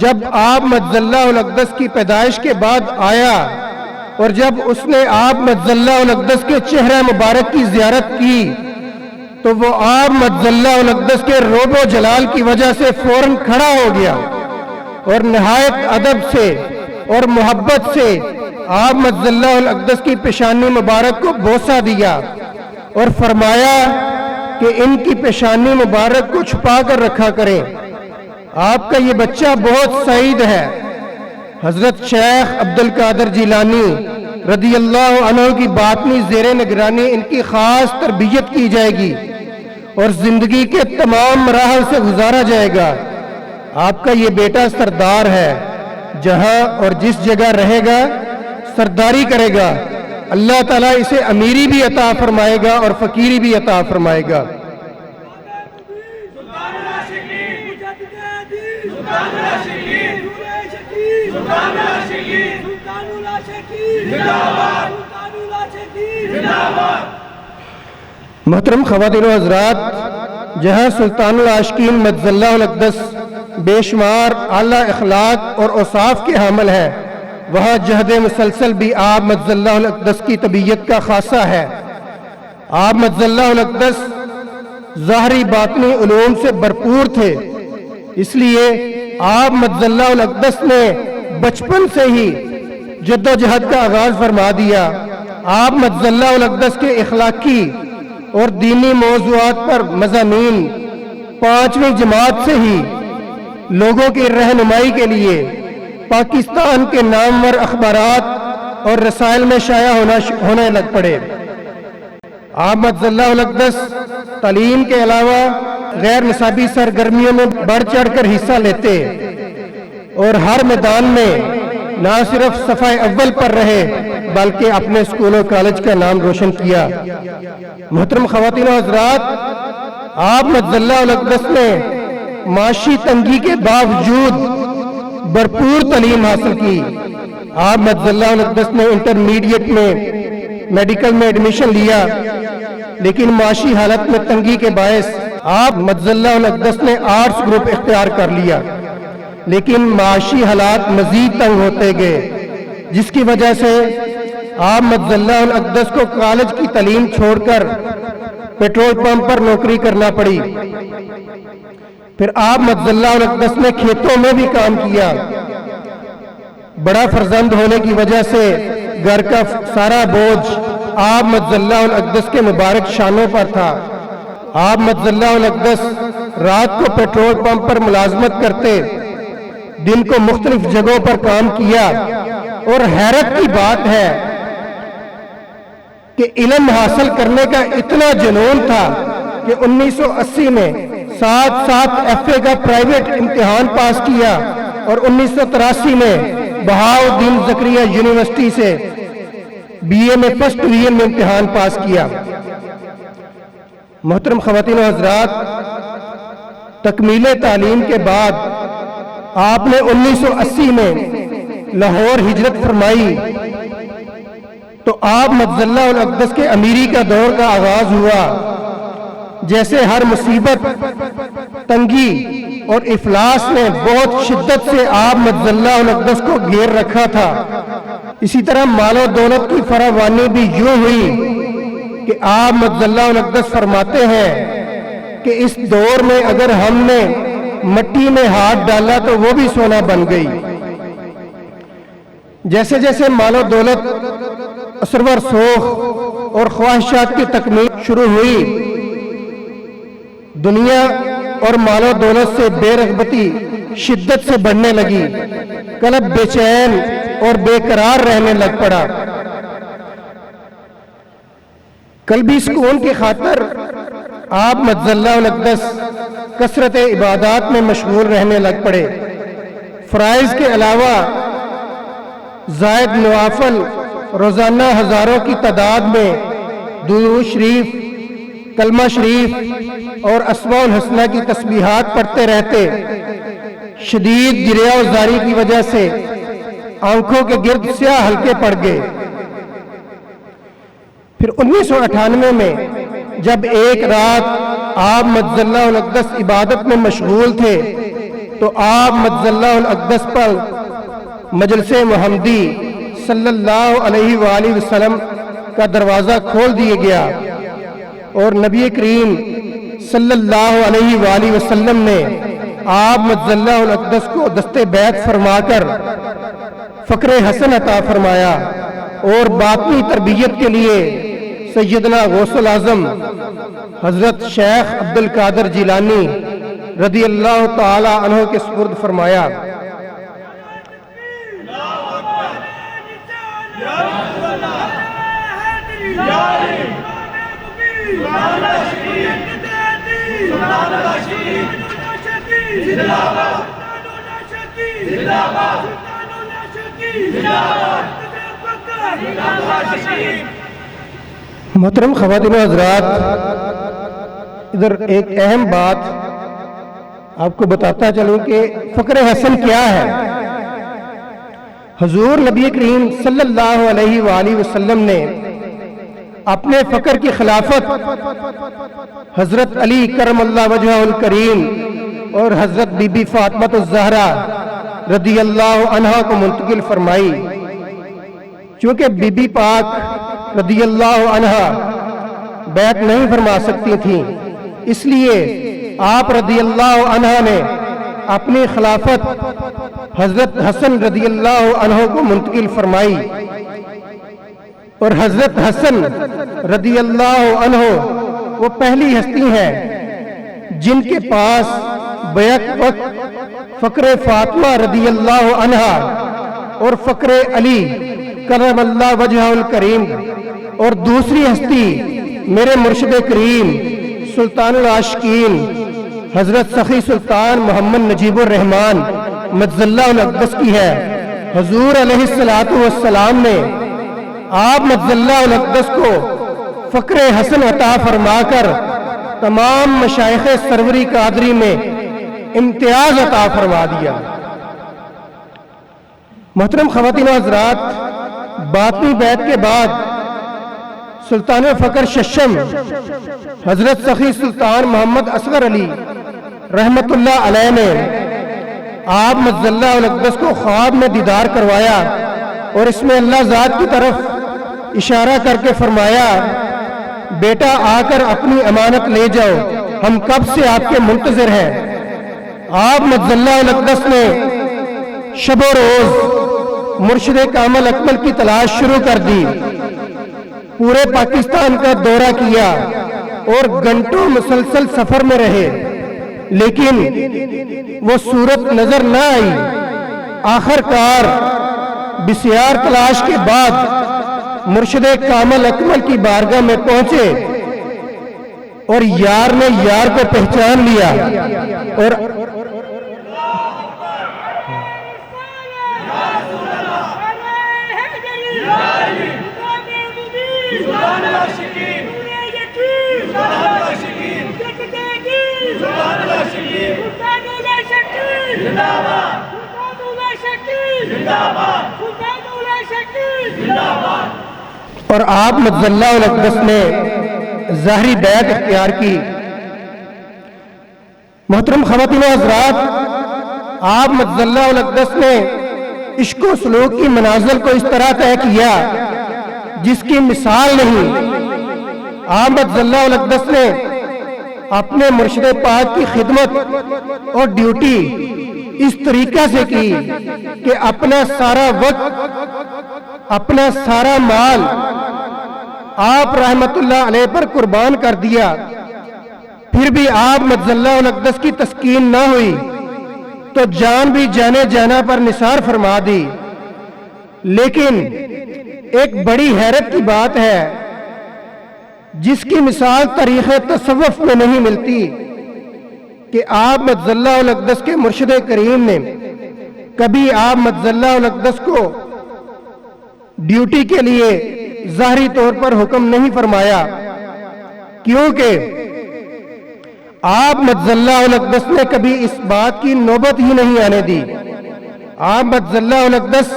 Speaker 5: جب آپ مجزل اللہ الاقدس کی پیدائش کے بعد آیا اور جب اس نے آپ مجزل اللہ الاقدس کے چہرہ مبارک کی زیارت کی تو وہ آپ مجزل اللہ الاقدس کے روب و جلال کی وجہ سے فوراً کھڑا ہو گیا اور نہایت ادب سے اور محبت سے آپ مجزل اللہ الاقدس کی پیشانی مبارک کو بوسہ دیا اور فرمایا کہ ان کی پیشانی مبارک کو چھپا کر رکھا کریں، آپ کا یہ بچہ بہت سعید ہے۔ حضرت شیخ عبد القادر جیلانی رضی اللہ عنہ کی باطنی زیر نگرانی ان کی خاص تربیت کی جائے گی اور زندگی کے تمام مراحل سے گزارا جائے گا۔ آپ کا یہ بیٹا سردار ہے، جہاں اور جس جگہ رہے گا سرداری کرے گا، اللہ تعالیٰ اسے امیری بھی عطا فرمائے گا اور فقیری بھی عطا فرمائے گا۔ محترم خواتین و حضرات، جہاں سلطان العاشقین مجزل اللہ الاقدس بے شمار اعلیٰ اخلاق اور اوصاف کے حامل ہے، وہاں جہد مسلسل بھی آپ مجزل اللہ الاقدس کی طبیعت کا خاصہ ہے۔ آپ مجزل اللہ الاقدس ظاہری باطنی علوم سے بھرپور تھے، اس لیے آپ مجزل اللہ الاقدس نے بچپن سے ہی جد و جہد کا آغاز فرما دیا۔ آپ مجزل اللہ الاقدس کے اخلاقی اور دینی موضوعات پر مضامین 5ویں جماعت سے ہی لوگوں کی رہنمائی کے لیے پاکستان کے نامور اخبارات اور رسائل میں شائع ہونے لگ پڑے۔ آپ مجزل اللہ الاقدس تعلیم کے علاوہ غیر نصابی سرگرمیوں میں بڑھ چڑھ کر حصہ لیتے اور ہر میدان میں نہ صرف صفحہ اول پر رہے بلکہ اپنے اسکول و کالج کا نام روشن کیا۔ محترم خواتین و حضرات، آپ مجزل اللہ الاقدس نے معاشی تنگی کے باوجود بھرپور تعلیم حاصل کی۔ آپ مجزل اللہ الاقدس نے انٹرمیڈیٹ میں میڈیکل میں ایڈمیشن لیا، لیکن معاشی حالت میں تنگی کے باعث آپ مجزل اللہ الاقدس نے آرٹس گروپ اختیار کر لیا، لیکن معاشی حالات مزید تنگ ہوتے گئے، جس کی وجہ سے آپ مجزل اللہ الاقدس کو کالج کی تعلیم چھوڑ کر پیٹرول پمپ پر نوکری کرنا پڑی۔ پھر آپ مجزل اللہ الاقدس نے کھیتوں میں بھی کام کیا۔ بڑا فرزند ہونے کی وجہ سے گھر کا سارا بوجھ آپ مجزل اللہ الاقدس کے مبارک شانوں پر تھا۔ آپ مجزل اللہ الاقدس رات کو پیٹرول پمپ پر ملازمت کرتے، دن کو مختلف جگہوں پر کام کیا، اور حیرت کی بات ہے کہ علم حاصل کرنے کا اتنا جنون تھا کہ 1980 میں 7 ایف اے کا پرائیویٹ امتحان پاس کیا اور 1983 میں بہاؤالدین زکریا یونیورسٹی سے بی اے میں فرسٹ ڈویژن میں امتحان پاس کیا۔ محترم خواتین و حضرات، تکمیل تعلیم کے بعد آپ نے 1980 میں لاہور ہجرت فرمائی تو آپ مجزل اللہ الاقدس کے امیری کا دور کا آغاز ہوا۔ جیسے ہر مصیبت، تنگی اور افلاس نے بہت شدت سے آپ مجزل اللہ الاقدس کو گھیر رکھا تھا، اسی طرح مال و دولت کی فراوانی بھی یوں ہوئی کہ آپ مجزل اللہ الاقدس فرماتے ہیں کہ اس دور میں اگر ہم نے مٹی میں ہاتھ ڈالا تو وہ بھی سونا بن گئی۔ جیسے جیسے مال و دولت، اثر و رسوخ اور خواہشات کی تکمیل شروع ہوئی، دنیا اور مال و دولت سے بے رغبتی شدت سے بڑھنے لگی، قلب بے چین اور بے قرار رہنے لگ پڑا۔ قلبی سکون کی خاطر آپ مجزل اللہ الاقدس کثرت عبادات میں مشغول رہنے لگ پڑے۔ فرائض کے علاوہ زائد نوافل روزانہ ہزاروں کی تعداد میں درود شریف، کلمہ شریف اور اسماء الحسنہ کی تسبیحات پڑھتے رہتے۔ شدید گریہ و زاری کی وجہ سے آنکھوں کے گرد سیاہ حلقے پڑ گئے۔ پھر 1998 میں جب ایک رات آپ مجزل اللہ الاقدس عبادت میں مشغول تھے تو آپ مجزل اللہ الاقدس پر مجلس محمدی صلی اللہ علیہ وآلہ وسلم کا دروازہ کھول دیا گیا اور نبی کریم صلی اللہ علیہ وآلہ وسلم نے آپ مجزل اللہ الاقدس کو دست بیعت فرما کر فقر حسن عطا فرمایا اور باطنی تربیت کے لیے سیدنا غوث العظم حضرت شیخ عبدالقادر جیلانی رضی اللہ تعالی عنہ کے سپرد فرمایا۔ محترم خواتین و حضرات، ادھر ایک اہم بات آپ کو بتاتا چلوں کہ فقر حسن کیا ہے۔ حضور نبی کریم صلی اللہ علیہ وآلہ وسلم نے اپنے فقر کی خلافت حضرت علی کرم اللہ وجہہ الکریم اور حضرت بی بی فاطمہ الزہرا رضی اللہ عنہا کو منتقل فرمائی۔ چونکہ بی بی پاک رضی اللہ عنہا بیعت نہیں فرما سکتی تھیں، اس لیے آپ رضی اللہ عنہ نے اپنی خلافت حضرت حسن رضی اللہ عنہ کو منتقل فرمائی۔ اور حضرت حسن رضی اللہ عنہ وہ پہلی ہستی ہیں جن کے پاس بیک وقت فقر فاطمہ رضی اللہ عنہا اور فقر علی کرم اللہ وجہہ الکریم، اور دوسری ہستی میرے مرشد کریم سلطان العاشقین حضرت سخی سلطان محمد نجیب الرحمن مجز اللہ الاقدس کی ہے۔ حضور علیہ الصلوۃ والسلام نے آپ مجز اللہ الاقدس کو فقر حسن عطا فرما کر تمام مشائخ سروری قادری میں امتیاز عطا فرما دیا۔ محترم خواتین و حضرات، باطنی بیعت کے بعد سلطان فقر ششم حضرت سخی سلطان محمد اصغر علی رحمت اللہ علیہ نے آپ مجز اللہ الاقدس کو خواب میں دیدار کروایا اور اس میں اللہ ذات کی طرف اشارہ کر کے فرمایا، بیٹا آ کر اپنی امانت لے جاؤ، ہم کب سے آپ کے منتظر ہیں۔ آپ مجز اللہ الاقدس نے شب و روز مرشد کامل اکمل کی تلاش شروع کر دی، پورے پاکستان کا دورہ کیا اور گھنٹوں مسلسل سفر میں رہے، لیکن وہ صورت نظر نہ آئی۔ آخر کار بسیار تلاش کے بعد مرشد کامل اکمل کی بارگاہ میں پہنچے اور یار نے یار کو پہچان لیا اور اور آپ مجز اللہ الاقدس نے ظاہری بیعت اختیار کی۔ محترم خواتین و حضرات، آپ مجز اللہ الاقدس نے عشق و سلوک کی منازل کو اس طرح طے کیا جس کی مثال نہیں۔ آپ مجز اللہ الاقدس نے اپنے مرشد پاک کی خدمت اور ڈیوٹی اس طریقہ سے کی کہ اپنا سارا وقت، اپنا سارا مال آپ رحمت اللہ علیہ پر قربان کر دیا، پھر بھی آپ مجز اللہ الاقدس کی تسکین نہ ہوئی تو جان بھی جانے جانا پر نثار فرما دی۔ لیکن ایک بڑی حیرت کی بات ہے جس کی مثال تاریخ تصوف میں نہیں ملتی کہ آپ مجز اللہ الاقدس کے مرشد کریم نے کبھی آپ مجز اللہ الاقدس کو ڈیوٹی کے لیے ظاہری طور پر حکم نہیں فرمایا، کیونکہ آپ مجز اللہ الاقدس نے کبھی اس بات کی نوبت ہی نہیں آنے دی۔ آپ مجز اللہ الاقدس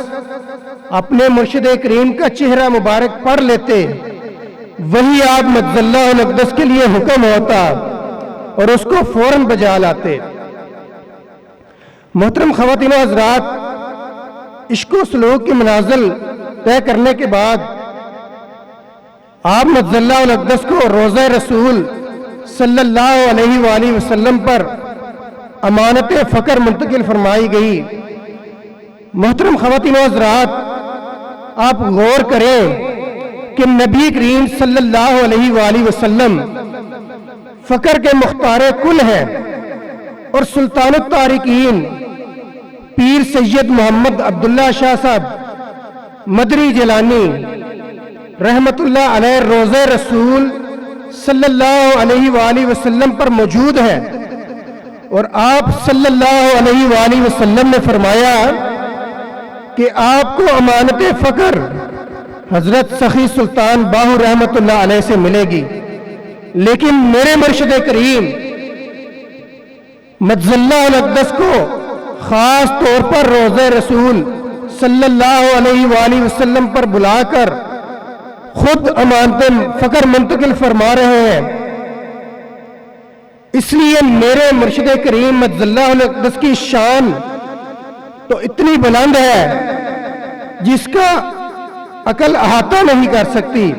Speaker 5: اپنے مرشد کریم کا چہرہ مبارک پڑھ لیتے، وہی آپ مجز اللہ الاقدس کے لیے حکم ہوتا اور اس کو فوراً بجا لاتے۔ محترم خواتین و حضرات، عشق و سلوک کی منازل طے کرنے کے بعد آپ مجز اللہ الاقدس کو روضہ رسول صلی اللہ علیہ وآلہ وسلم پر امانت فقر منتقل فرمائی گئی۔ محترم خواتین و حضرات، آپ غور کریں کہ نبی کریم صلی اللہ علیہ وآلہ وسلم فقر کے مختار کل ہیں اور سلطان الطارقین پیر سید محمد عبداللہ شاہ صاحب مدری جیلانی رحمت اللہ علیہ روضہ رسول صلی اللہ علیہ وآلہ وسلم پر موجود ہے، اور آپ صلی اللہ علیہ وآلہ وسلم نے فرمایا کہ آپ کو امانت فقر حضرت سخی سلطان باہو رحمت اللہ علیہ سے ملے گی، لیکن میرے مرشد کریم مجز اللہ الاقدس کو خاص طور پر روضہ رسول صلی اللہ علیہ وآلہ وسلم پر بلا کر خود امانت فقر منتقل فرما رہے ہیں۔ اس لیے میرے مرشد کریم مجز اللہ الاقدس کی شان تو اتنی بلند ہے جس کا عقل احاطہ نہیں کر سکتی۔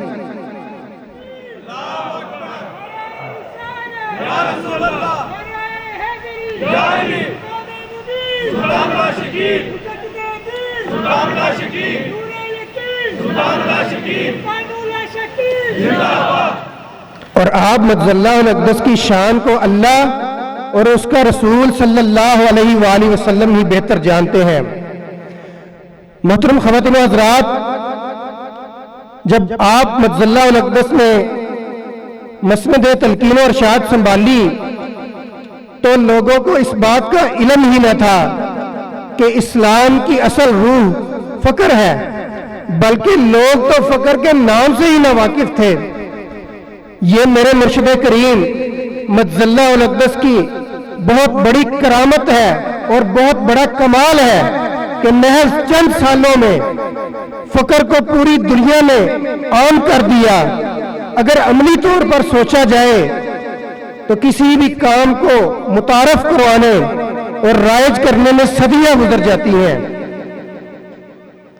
Speaker 5: اور آپ مجزی اللہ الاقدس کی شان کو اللہ اور اس کا رسول صلی اللہ علیہ وآلہ وسلم ہی بہتر جانتے ہیں۔ محترم خواتین و حضرات، جب آپ مجزی اللہ الاقدس نے مسند تلقین و ارشاد سنبھالی تو لوگوں کو اس بات کا علم ہی نہ تھا کہ اسلام کی اصل روح فقر ہے، بلکہ لوگ تو فقر کے نام سے ہی نہ واقف تھے۔ یہ میرے مرشد کریم مجزی اللہ الاقدس کی بہت بڑی کرامت ہے اور بہت بڑا کمال ہے کہ محض چند سالوں میں فقر کو پوری دنیا میں عام کر دیا۔ اگر عملی طور پر سوچا جائے تو کسی بھی کام کو متعارف کروانے اور رائج کرنے میں صدیاں گزر جاتی ہیں۔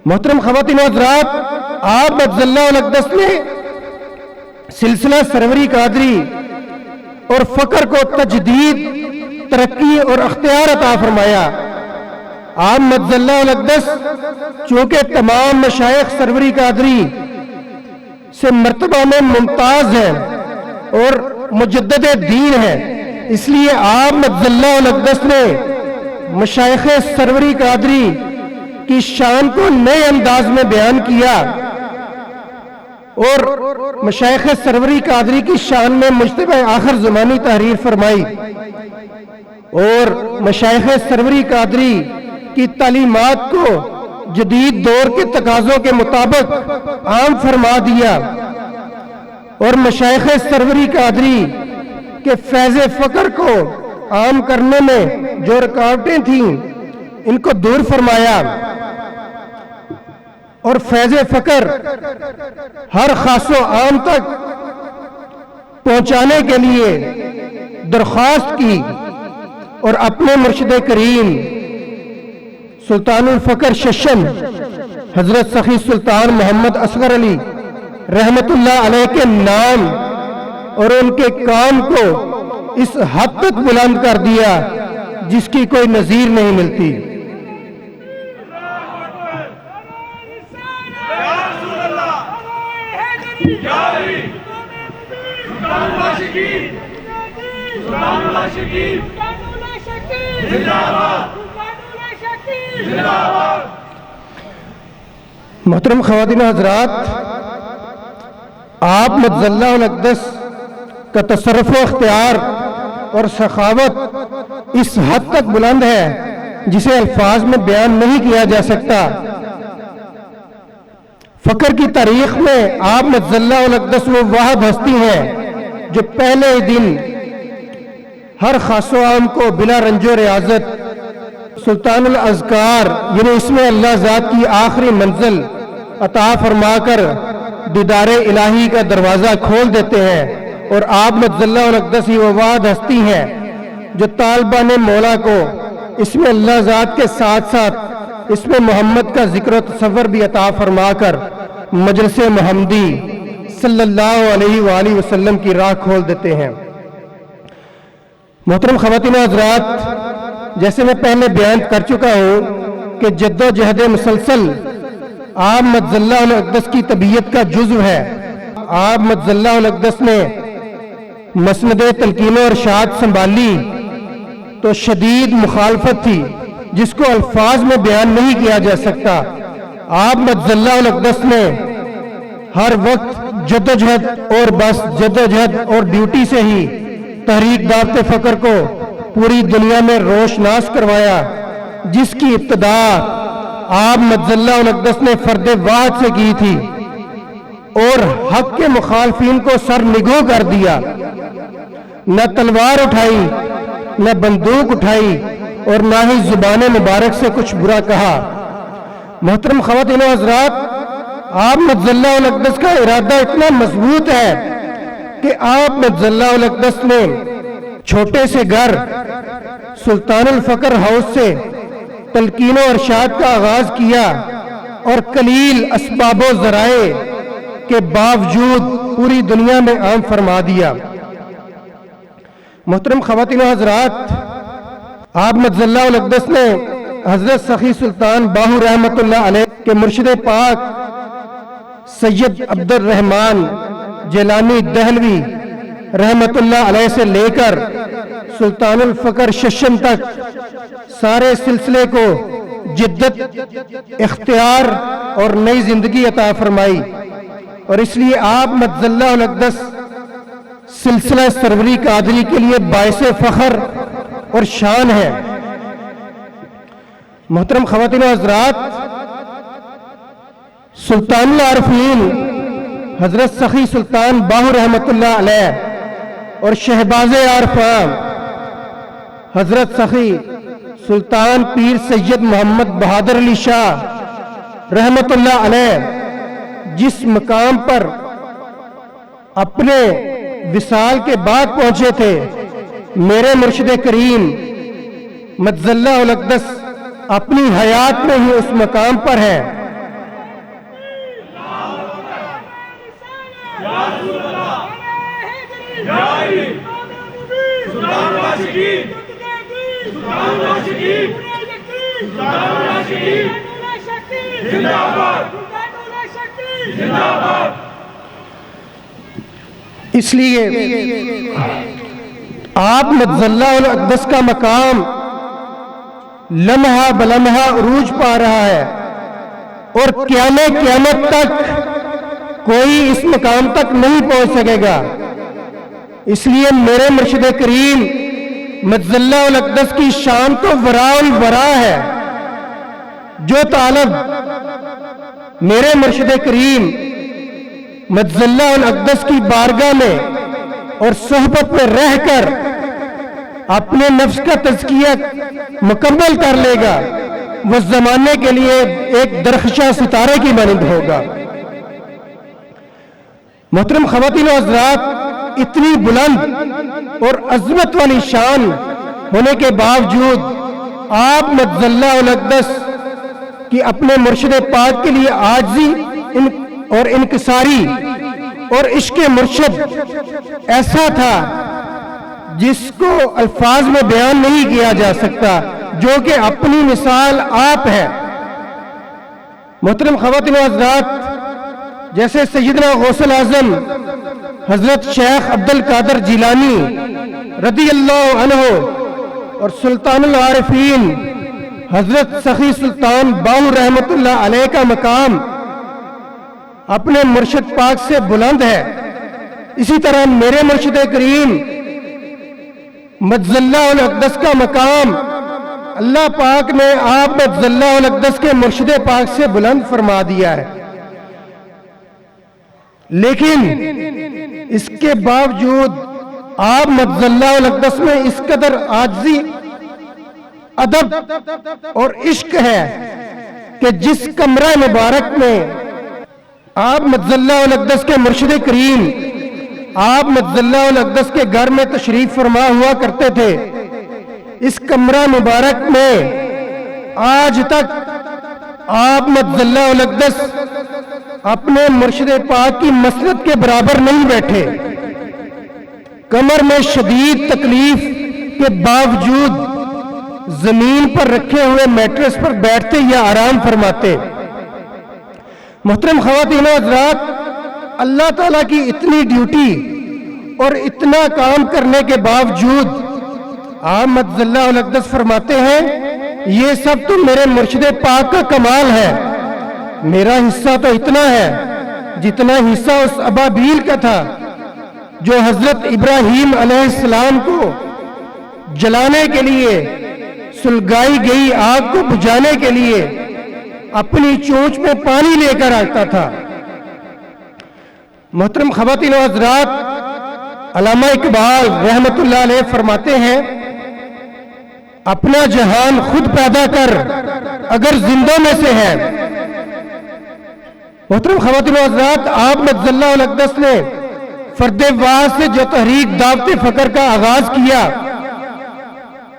Speaker 5: محترم خواتین و حضرات، آپ مجزی اللہ الاقدس نے سلسلہ سروری قادری اور فقر کو تجدید، ترقی اور اختیار عطا فرمایا۔ آپ مجزی اللہ الاقدس چونکہ تمام مشائخ سروری قادری سے مرتبہ میں ممتاز ہیں اور مجدد دین ہیں، اس لیے آپ مجزی اللہ الاقدس نے مشائخ سروری قادری کی شان کو نئے انداز میں بیان کیا اور مشائخ سروری قادری کی شان میں مجتبہ آخر زمانی تحریر فرمائی اور مشائخ سروری قادری کی تعلیمات کو جدید دور کے تقاضوں کے مطابق عام فرما دیا اور مشائخ سروری قادری کے فیض فقر کو عام کرنے میں جو رکاوٹیں تھیں ان کو دور فرمایا اور فیض فقر ہر خاص و عام تک پہنچانے کے لیے درخواست کی اور اپنے مرشد کریم سلطان الفقر ششم حضرت سخی سلطان محمد اصغر علی رحمت اللہ علیہ کے نام اور ان کے کام کو اس حد تک بلند کر دیا جس کی کوئی نظیر نہیں ملتی۔ محترم خواتین و حضرات، آپ مجزی اللہ الاقدس کا تصرف و اختیار اور سخاوت اس حد تک بلند ہے جسے الفاظ میں بیان نہیں کیا جا سکتا۔ فقر کی تاریخ میں آپ مجزی اللہ الاقدس وہ واحد ہستی ہیں جو پہلے دن ہر خاص و عام کو بلا رنج و ریاضت سلطان الاذکار یعنی اسم اللہ ذات کی آخری منزل عطا فرما کر دیدار الہی کا دروازہ کھول دیتے ہیں، اور آپ مجزی اللہ الاقدس ہی وہ واحد ہستی ہیں جو طالبان مولا کو اسم اللہ ذات کے ساتھ ساتھ اسم محمد کا ذکر و تصور بھی عطا فرما کر مجلس محمدی صلی اللہ علیہ وآلہ وسلم کی راہ کھول دیتے ہیں۔ محترم خواتین و حضرات، جیسے میں پہلے بیان کر چکا ہوں کہ جد و جہد مسلسل آپ مجزی اللہ الاقدس کی طبیعت کا جزو ہے۔ آپ مجزی اللہ الاقدس نے مسند تلقین و ارشاد سنبھالی تو شدید مخالفت تھی جس کو الفاظ میں بیان نہیں کیا جا سکتا۔ آپ مجزی اللہ الاقدس نے ہر وقت جد و جہد اور بس جد و جہد اور ڈیوٹی سے ہی تحریک دعوت فقر کو پوری دنیا میں روشناس کروایا، جس کی ابتدا آپ مجزی اللہ الاقدس نے فرد واحد سے کی تھی اور حق کے مخالفین کو سر نگو کر دیا۔ نہ تلوار اٹھائی، نہ بندوق اٹھائی اور نہ ہی زبان مبارک سے کچھ برا کہا۔ محترم خواتین و حضرات، آپ مجزی اللہ الاقدس کا ارادہ اتنا مضبوط ہے کہ آپ مجزی اللہ الاقدس نے چھوٹے سے گھر سلطان الفقر ہاؤس سے تلقین و ارشاد کا آغاز کیا اور قلیل اسباب و ذرائع کے باوجود پوری دنیا میں عام فرما دیا۔ محترم خواتین و حضرات، آپ مجزی اللہ الاقدس نے حضرت سخی سلطان باہو رحمت اللہ علیہ کے مرشد پاک سید عبد الرحمن جیلانی دہلوی رحمت اللہ علیہ سے لے کر سلطان الفقر ششم تک سارے سلسلے کو جدت، اختیار اور نئی زندگی عطا فرمائی، اور اس لیے آپ مجزل اللہ الاقدس سلسلہ سروری قادری کے لیے باعث فخر اور شان ہے۔ محترم خواتین و حضرات، سلطان العارفین حضرت سخی سلطان باہو رحمت اللہ علیہ اور شہباز عارفان حضرت سخی سلطان پیر سید محمد بہادر علی شاہ رحمت اللہ علیہ جس مقام پر اپنے وصال کے بعد پہنچے تھے، میرے مرشد کریم مجزل اللہ الاقدس اپنی حیات میں ہی اس مقام پر ہے۔ اس لیے آپ مجزل اللہ الاقدس کا مقام لمحہ بلمحہ عروج پا رہا ہے، اور قیامت تک کوئی اس مقام تک نہیں پہنچ سکے گا۔ اس لیے میرے مرشد کریم مجزل اللہ الاقدس کی شان تو وراء الورا ہے۔ جو طالب میرے مرشد کریم مجزل اللہ الاقدس کی بارگاہ میں اور صحبت میں رہ کر اپنے نفس کا تزکیہ مکمل کر لے گا، وہ زمانے کے لیے ایک درخشاں ستارے کی مانند ہوگا۔ محترم خواتین و حضرات، اتنی بلند اور عظمت والی شان ہونے کے باوجود آپ مجزل اللہ الاقدس کی اپنے مرشد پاک کے لیے عاجزی اور انکساری اور عشق مرشد ایسا تھا جس کو الفاظ میں بیان نہیں کیا جا سکتا، جو کہ اپنی مثال آپ ہے۔ محترم خواتین و حضرات، جیسے سیدنا غوث الاعظم حضرت شیخ عبد القادر جیلانی رضی اللہ عنہ اور سلطان العارفین حضرت سخی سلطان باہو رحمت اللہ علیہ کا مقام اپنے مرشد پاک سے بلند ہے، اسی طرح میرے مرشد کریم مجزل اللہ الاقدس کا مقام اللہ پاک نے آپ مجزل اللہ الاقدس کے مرشد پاک سے بلند فرما دیا ہے۔ لیکن اس کے باوجود آپ مجزل اللہ الاقدس میں اس قدر عاجزی، ادب اور عشق ہے کہ جس کمرہ مبارک میں آپ مجزل اللہ الاقدس کے مرشد کریم آپ مجزل اللہ الاقدس کے گھر میں تشریف فرما ہوا کرتے تھے، اس کمرہ مبارک میں آج تک آپ مجزل اللہ الاقدس اپنے مرشد پاک کی مسند کے برابر نہیں بیٹھے۔ کمر میں شدید تکلیف کے باوجود زمین پر رکھے ہوئے میٹرس پر بیٹھتے یا آرام فرماتے۔ محترم خواتین و حضرات، اللہ تعالیٰ کی اتنی ڈیوٹی اور اتنا کام کرنے کے باوجود آپ مجزل اللہ الاقدس فرماتے ہیں، یہ سب تو میرے مرشد پاک کا کمال ہے، میرا حصہ تو اتنا ہے جتنا حصہ اس ابابیل کا تھا جو حضرت ابراہیم علیہ السلام کو جلانے کے لیے، سلگائی گئی آگ کو بجھانے کے لیے اپنی چونچ میں پانی لے کر آتا تھا۔ محترم خواتین و حضرات، علامہ اقبال رحمت اللہ علیہ فرماتے ہیں، اپنا جہان خود پیدا کر اگر زندوں میں سے ہے۔ محترم خواتین و حضرات، آپ مجزل اللہ الاقدس نے فرد واحد سے جو تحریک دعوت فقر کا آغاز کیا،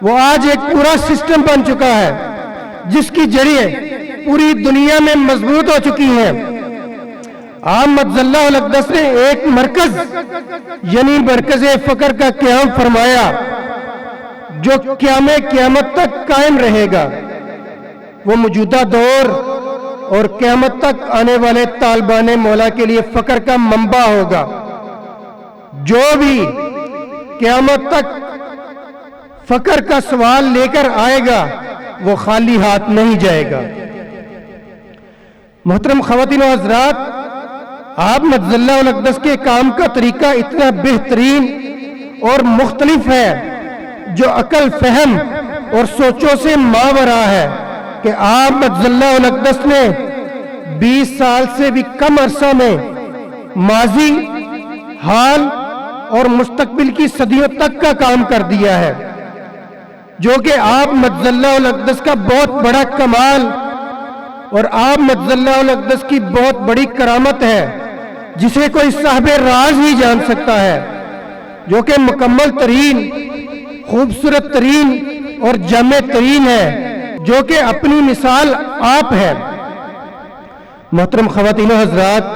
Speaker 5: وہ آج ایک پورا سسٹم بن چکا ہے جس کی جڑیں پوری دنیا میں مضبوط ہو چکی ہیں۔ آپ مجزل اللہ الاقدس نے ایک مرکز یعنی مرکز فقر کا قیام فرمایا جو قیامت تک قائم رہے گا۔ وہ موجودہ دور اور قیامت تک آنے والے طالبان مولا کے لیے فقر کا منبع ہوگا۔ جو بھی قیامت تک فقر کا سوال لے کر آئے گا وہ خالی ہاتھ نہیں جائے گا۔ محترم خواتین و حضرات، آپ مجزل اللہ الاقدس کے کام کا طریقہ اتنا بہترین اور مختلف ہے جو عقل فہم اور سوچوں سے ماورا ہے کہ آپ مجزل اللہ الاقدس نے 20 سال سے بھی کم عرصہ میں ماضی، حال اور مستقبل کی صدیوں تک کا کام کر دیا ہے، جو کہ آپ مجزل اللہ الاقدس کا بہت بڑا کمال اور آپ مجزل اللہ الاقدس کی بہت بڑی کرامت ہے، جسے کوئی صاحب راز ہی جان سکتا ہے، جو کہ مکمل ترین، خوبصورت ترین اور جامع ترین ہے، جو کہ اپنی مثال آپ ہے۔ محترم خواتین و حضرات،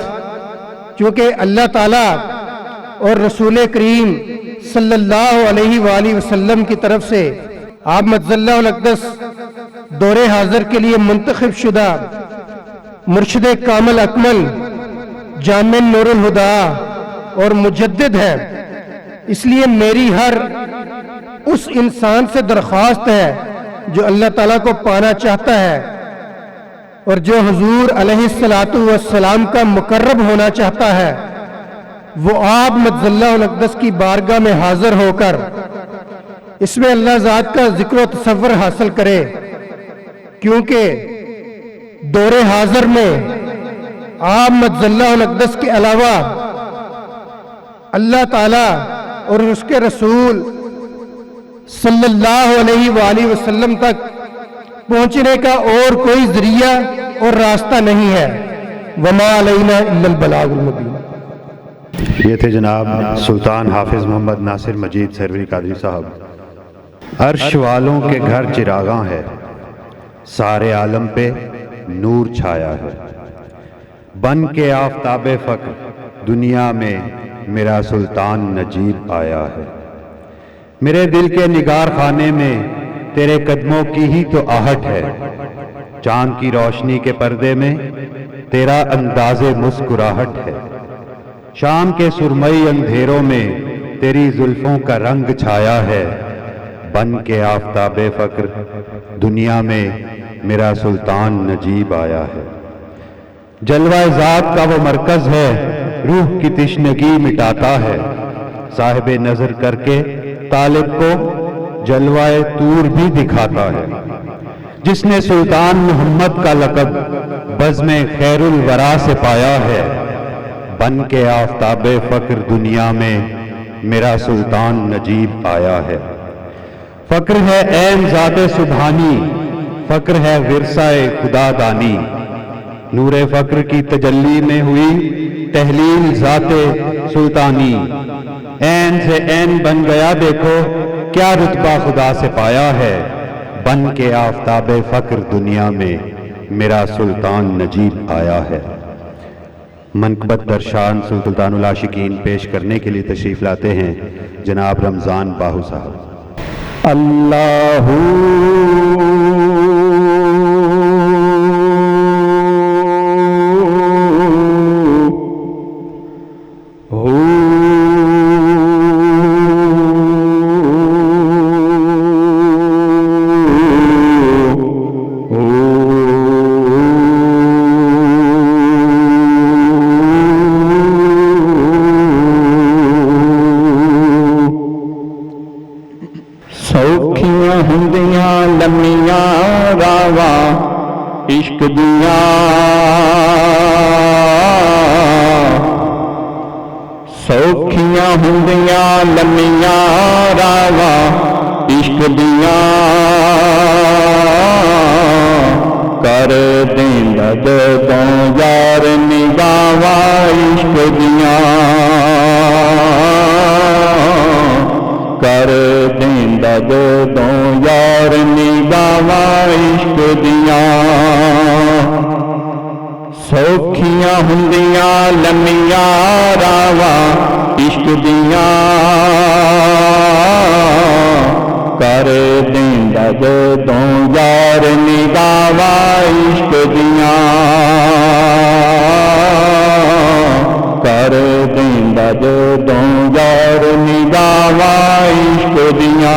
Speaker 5: چونکہ اللہ تعالیٰ اور رسول کریم صلی اللہ علیہ وآلہ وسلم کی طرف سے آپ مجزل اللہ الاقدس دور حاضر کے لیے منتخب شدہ مرشد کامل اکمل، جامع نور الہدا اور مجدد ہے، اس لیے میری ہر اس انسان سے درخواست ہے جو اللہ تعالیٰ کو پانا چاہتا ہے اور جو حضور علیہ السلام کا مقرب ہونا چاہتا ہے، وہ آپ مجزل اللہ الاقدس کی بارگاہ میں حاضر ہو کر اس میں اللہ ذات کا ذکر و تصور حاصل کرے، کیونکہ دور حاضر میں آپ مجزل اللہ الاقدس کے علاوہ اللہ تعالیٰ اور اس کے رسول صلی اللہ علیہ وآلہ وسلم تک پہنچنے کا اور کوئی ذریعہ اور راستہ نہیں ہے۔ وما علینا الا البلاغ المبین۔
Speaker 2: یہ تھے جناب سلطان حافظ محمد ناصر مجید سروری قادری صاحب۔ عرش والوں کے گھر چراغاں ہے، سارے عالم پہ نور چھایا ہے، بن کے آفتاب فقر دنیا میں میرا سلطان نجیب آیا ہے۔ میرے دل کے نگار خانے میں تیرے قدموں کی ہی تو آہٹ ہے، چاند کی روشنی کے پردے میں تیرا انداز مسکراہٹ ہے، شام کے سرمئی اندھیروں میں تیری زلفوں کا رنگ چھایا ہے، بن کے آفتاب فقر دنیا میں میرا سلطان نجیب آیا ہے۔ جلوہ ذات کا وہ مرکز ہے، روح کی تشنگی مٹاتا ہے، صاحب نظر کر کے طالب کو جلوہ طور بھی دکھاتا ہے، جس نے سلطان محمد کا لقب بزم خیر الورا سے پایا ہے، بن کے آفتاب فقر دنیا میں میرا سلطان نجیب آیا ہے۔ فقر ہے عین ذات سبحانی، فقر ہے ورثہ خدا دانی، نور فقر کی تجلی میں ہوئی تحلیل ذات سلطانی، عین سے عین بن گیا دیکھو کیا رتبہ خدا سے پایا ہے، بن کے آفتاب فقر دنیا میں میرا سلطان نجیب آیا ہے۔ منقبت درشان سلطان العاشقین پیش کرنے کے لیے تشریف لاتے ہیں جناب رمضان باہو صاحب۔
Speaker 3: اللہ عشق دیا سوکھیاں ہوندیاں لمیاں راوا، عشق دیا کر دیندا جدوں یار نگاہاں، عشق دیا کر دیندا جدوں یار نگاہاں، عشق دیا سوکھیاں ہوندیاں لمیاں راوا، عشق دیا کر دیں ਦੇਂਦਾ ਜਦੋਂ ਯਾਰ ਨਿਗਾਹਾਂ ਇਸ਼ਕ ਦੀਆਂ ਕਰ ਦੇਂਦਾ ਜਦੋਂ ਯਾਰ ਨਿਗਾਹਾਂ ਇਸ਼ਕ ਦੀਆਂ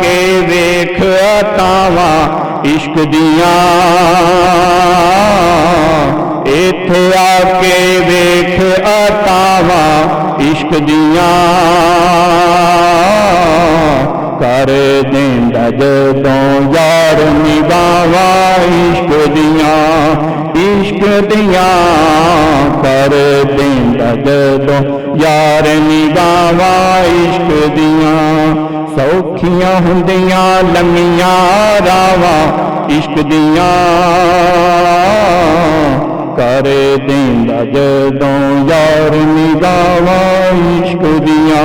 Speaker 3: ਕੇ ਵੇਖ ਅਤਾਵਾਂ ਇਸ਼ਕ ਦੀਆਂ, ਇੱਥੇ ਆ ਕੇ ਵੇਖ ਅਤਾਵਾਂ ਇਸ਼ਕ ਦੀਆਂ, ਕਰ ਦੇਂਦਾ ਜਦੋਂ ਯਾਰ ਨਿਗਾਹਾਂ ਇਸ਼ਕ ਦੀਆਂ, ਇਸ਼ਕ ਦੀਆਂ ਕਰ ਦੇਂਦਾ ਜਦੋਂ ਯਾਰ ਨਿਗਾਹਾਂ ਇਸ਼ਕ ਦੀਆਂ। ਸੌਖੀਆਂ ਹੁੰਦੀਆਂ ਲੰਮੀਆਂ ਰਾਵਾਂ ਇਸ਼ਕ ਦੀਆਂ, ਕਰ ਦੇਂਦਾ ਜਦੋਂ ਯਾਰ ਨਿਗਾਹਾਂ ਇਸ਼ਕ ਦੀਆਂ।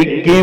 Speaker 3: 21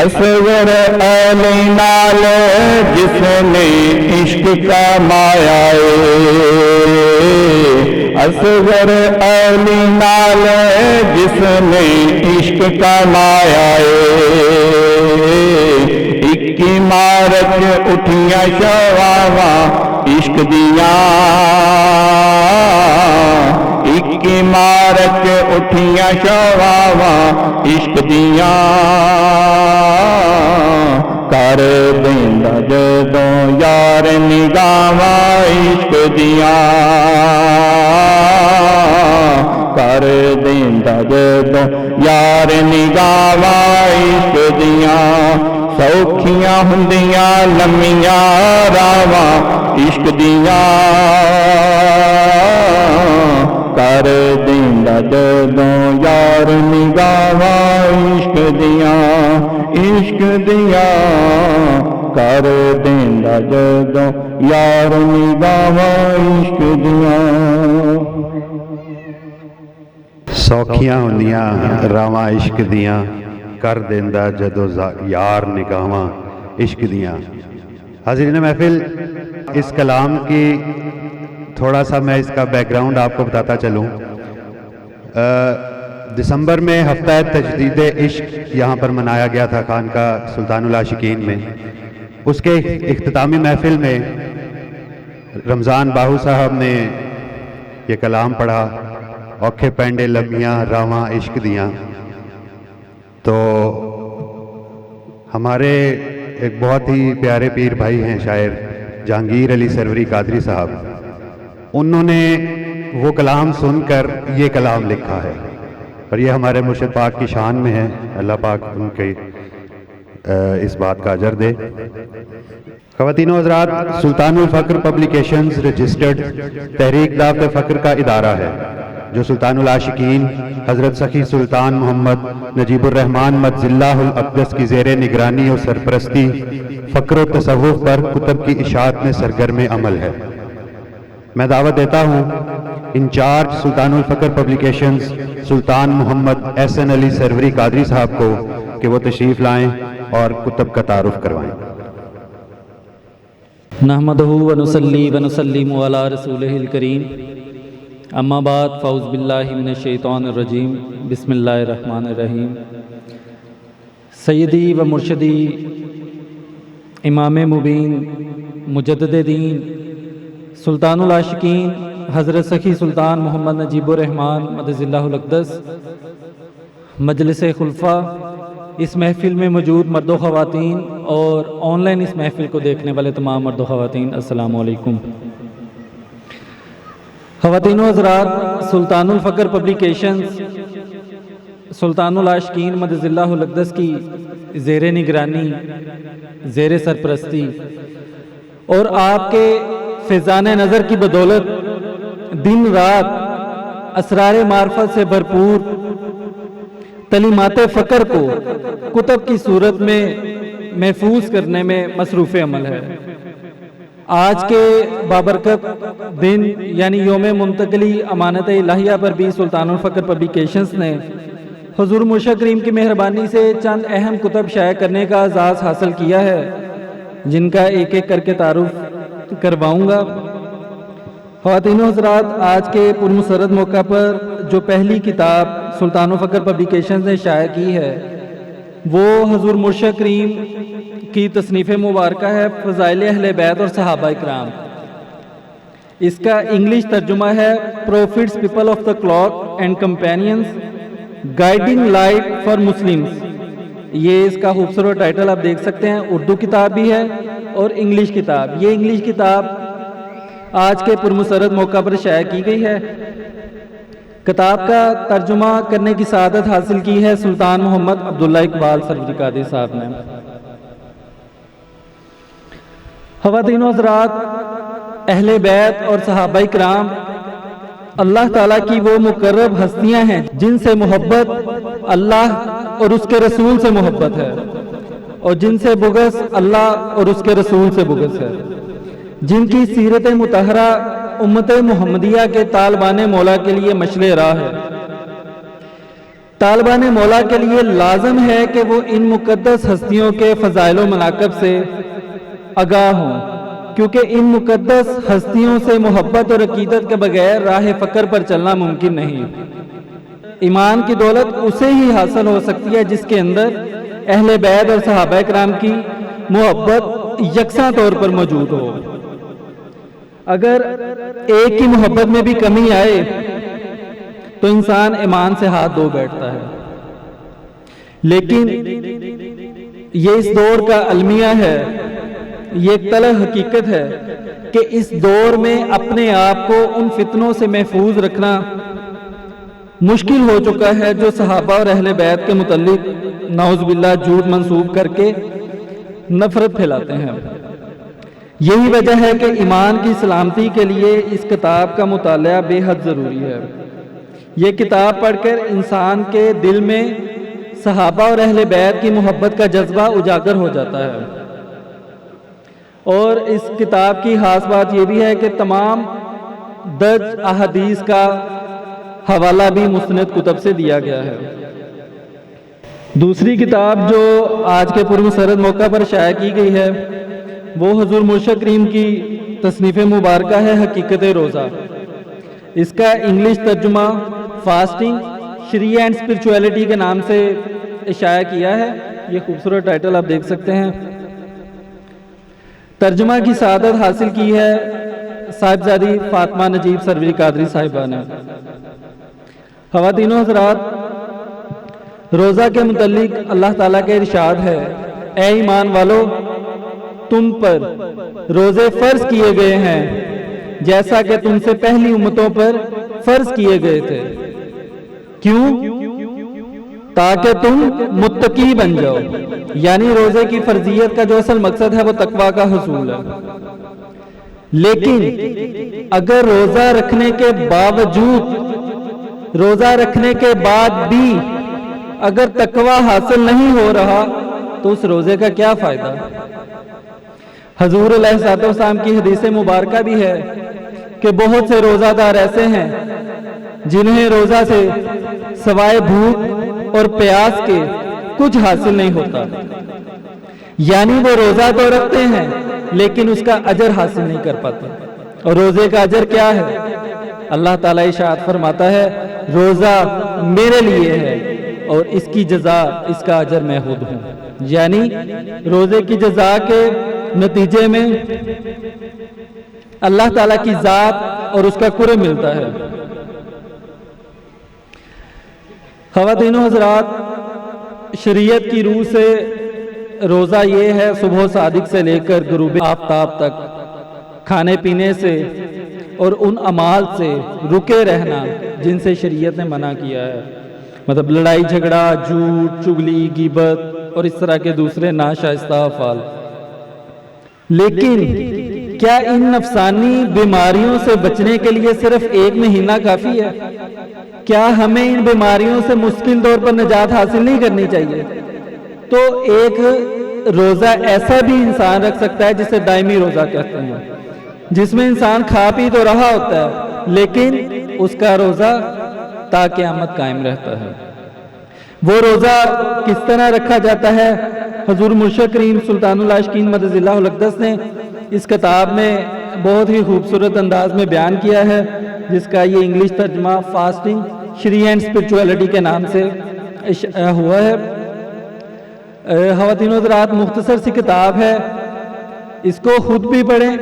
Speaker 3: اصغر علی نال جس نے عشق کا مایا اصغر علی نال جس نے عشق کا مایا اکی مارچ اٹھیاں شواواں عشق دیاں اکی مارچ اٹھیاں شواواں عشق دیاں کر دیندا جدوں یار نگاواں عشق دیاں کر دیندا جدوں یار نگاواں عشق دیاں سوکھیاں ہوندیاں لمیاں راواں عشق دیاں کر دیندا جدوں یار نگاواں عشق دیاں کر دیندا جدوں یار نگاواں عشق دیاں
Speaker 2: سوکھیاں ہوندیاں راواں عشق دیاں کر دیندا جدوں یار نگاواں عشق دیاں۔ حاضرین محفل، اس کلام کی تھوڑا سا میں اس کا بیک گراؤنڈ آپ کو بتاتا چلوں۔ دسمبر میں ہفتہ تجدید عشق یہاں پر منایا گیا تھا خانقاہ سلطان العاشقین میں۔ اس کے اختتامی محفل میں رمضان باہو صاحب نے یہ کلام پڑھا، اوکھے پینڈے لمیاں راواں عشق دیاں۔ تو ہمارے ایک بہت ہی پیارے پیر بھائی ہیں شاعر جہانگیر علی سروری قادری صاحب، انہوں نے وہ کلام سن کر یہ کلام لکھا ہے، اور یہ ہمارے مرشد پاک کی شان میں ہے۔ اللہ پاک ان کے اس بات کا اجر دے۔ خواتین و حضرات، سلطان الفقر پبلیکیشنز رجسٹرڈ تحریک دعوت فقر کا ادارہ ہے جو سلطان العاشقین حضرت سخی سلطان محمد نجیب الرحمن مجز اللہ الاقدس کی زیر نگرانی اور سرپرستی فقر و تصوف پر کتب کی اشاعت میں سرگرم عمل ہے۔ میں دعوت دیتا ہوں انچارج سلطان الفقر پبلیکیشنز سلطان محمد احسن علی سروری قادری صاحب کو کہ وہ تشریف لائیں اور کتب کا تعارف کروائیں۔
Speaker 6: نحمدہ ونصلی ونسلم علی رسولہ الکریم، اما بعد فاعوذ باللہ من الشیطان الرجیم، بسم اللہ الرحمن الرحیم۔ سیدی و مرشدی امام مبین مجدد دین سلطان العاشقین حضرت سخی سلطان محمد نجیب الرحمن مجز اللہ الاقدس، مجلس خلفاء، اس محفل میں موجود مرد و خواتین اور آن لائن اس محفل کو دیکھنے والے تمام مرد و خواتین، السلام علیکم۔ خواتین و حضرات، سلطان الفقر پبلیکیشنز سلطان العاشقین مجز اللہ الاقدس کی زیر نگرانی، زیر سرپرستی اور آپ کے فیضان نظر کی بدولت دن رات اسرار معرفت سے بھرپور تعلیمات فقر کو کتب کی صورت میں محفوظ کرنے میں مصروف عمل ہے۔ آج کے بابرکت دن یعنی یوم منتقلی امانت الہیہ پر بھی سلطان الفقر پبلیکیشنز نے حضور مرشد کریم کی مہربانی سے چند اہم کتب شائع کرنے کا اعزاز حاصل کیا ہے، جن کا ایک ایک کر کے تعارف کرواؤں گا۔ خواتین و حضرات، آج کے پرمسرت موقع پر جو پہلی کتاب سلطان الفقر پبلیکیشنز نے شائع کی ہے وہ حضور مرشد کریم کی تصنیف مبارکہ ہے فضائل اہل بیت اور صحابہ اکرام۔ اس کا انگلش ترجمہ ہے prophets people of the cloak and companions guiding light for Muslims. یہ اس کا خوبصورت ٹائٹل آپ دیکھ سکتے ہیں، اردو کتاب بھی ہے اور انگلش کتاب۔ یہ انگلش کتاب آج کے پرمسرت موقع پر شائع کی گئی ہے۔ کتاب کا ترجمہ کرنے کی سعادت حاصل کی ہے سلطان محمد عبداللہ اقبال سروری قادری صاحب نے۔ خواتین و حضرات، اہل بیت اور صحابہ کرام اللہ تعالیٰ کی وہ مقرب ہستیاں ہیں جن سے محبت اللہ اور اس کے رسول سے محبت ہے، اور جن سے بغض اللہ اور اس کے رسول سے بغض ہے، جن کی سیرت مطہرہ امت محمدیہ کے طالبان مولا کے لیے مشعل راہ ہے۔ طالبان مولا کے لیے لازم ہے کہ وہ ان مقدس ہستیوں کے فضائل و مناقب سے آگاہ ہوں، کیونکہ ان مقدس ہستیوں سے محبت اور عقیدت کے بغیر راہ فقر پر چلنا ممکن نہیں۔ ایمان کی دولت اسے ہی حاصل ہو سکتی ہے جس کے اندر اہل بیت اور صحابہ کرام کی محبت یکساں طور پر موجود ہو۔ اگر ایک کی محبت میں بھی کمی آئے تو انسان ایمان سے ہاتھ دھو بیٹھتا ہے۔ لیکن یہ اس دور کا المیہ ہے، یہ ایک تلخ حقیقت ہے کہ اس دور میں اپنے آپ کو ان فتنوں سے محفوظ رکھنا مشکل ہو چکا ہے جو صحابہ اور اہل بیت کے متعلق نعوذ باللہ جھوٹ منسوب کر کے نفرت پھیلاتے ہیں۔ یہی وجہ ہے کہ ایمان کی سلامتی کے لیے اس کتاب کا مطالعہ بے حد ضروری ہے۔ یہ کتاب پڑھ کر انسان کے دل میں صحابہ اور اہل بیت کی محبت کا جذبہ اجاگر ہو جاتا ہے۔ اور اس کتاب کی خاص بات یہ بھی ہے کہ تمام درج احادیث کا حوالہ بھی مستند کتب سے دیا گیا ہے۔ دوسری کتاب جو آج کے پرمسرت موقع پر شائع کی گئی ہے وہ حضور مرشد کریم کی تصنیف مبارکہ ہے حقیقت روزہ۔ اس کا انگلش ترجمہ فاسٹنگ شریعہ اینڈ اسپرچویلٹی کے نام سے شائع کیا ہے۔ یہ خوبصورت ٹائٹل آپ دیکھ سکتے ہیں۔ ترجمہ کی سعادت حاصل کی ہے صاحبزادی فاطمہ نجیب سروری قادری صاحبہ نے۔ خواتین و حضرات، روزہ کے متعلق اللہ تعالیٰ کا ارشاد ہے، اے ایمان والو، تم پر روزے فرض کیے گئے ہیں جیسا کہ تم سے پہلی امتوں پر فرض کیے گئے تھے۔ کیوں؟ تاکہ تم متقی بن جاؤ۔ یعنی روزے کی فرضیت کا جو اصل مقصد ہے وہ تقویٰ کا حصول ہے۔ لیکن اگر روزہ رکھنے کے باوجود، روزہ رکھنے کے بعد بھی اگر تقویٰ حاصل نہیں ہو رہا تو اس روزے کا کیا فائدہ؟ حضور علیہ الصلوۃ والسلام کی حدیث مبارکہ بھی ہے کہ بہت سے روزہ دار ایسے ہیں جنہیں روزہ سے سوائے بھوک اور پیاس کے کچھ حاصل نہیں ہوتا۔ یعنی وہ روزہ تو رکھتے ہیں لیکن اس کا اجر حاصل نہیں کر پاتے۔ اور روزے کا اجر کیا ہے؟ اللہ تعالیٰ ارشاد فرماتا ہے، روزہ میرے لیے ہے اور اس کی جزا، اس کا اجر میں خود ہوں۔ یعنی روزے کی جزا کے نتیجے میں اللہ تعالیٰ کی ذات اور اس کا قرب ملتا ہے۔ خواتین و حضرات، شریعت کی روح سے روزہ یہ ہے صبح صادق سے لے کر غروب آفتاب تک کھانے پینے سے اور ان اعمال سے رکے رہنا جن سے شریعت نے منع کیا ہے، مطلب لڑائی جھگڑا، جھوٹ، چغلی، غیبت اور اس طرح کے دوسرے ناشائستہ افعال۔ لیکن کیا ان نفسانی بیماریوں سے بچنے کے لیے صرف ایک مہینہ کافی ہے؟ کیا ہمیں ان بیماریوں سے مشکل طور پر نجات حاصل نہیں کرنی چاہیے؟ تو ایک روزہ ایسا بھی انسان رکھ سکتا ہے جسے دائمی روزہ کہتے ہیں، جس میں انسان کھا پی تو رہا ہوتا ہے لیکن اس کا روزہ تا قیامت قائم رہتا ہے۔ وہ روزہ کس طرح رکھا جاتا ہے؟ حضور مرشد کریم سلطان العاشقین مدد اللہ الاقدس نے اس کتاب میں بہت ہی خوبصورت انداز میں بیان کیا ہے، جس کا یہ انگلش ترجمہ فاسٹنگ شریعہ اینڈ اسپرچویلٹی کے نام سے ہوا ہے۔ خواتین و حضرات، مختصر سی کتاب ہے، اس کو خود بھی پڑھیں،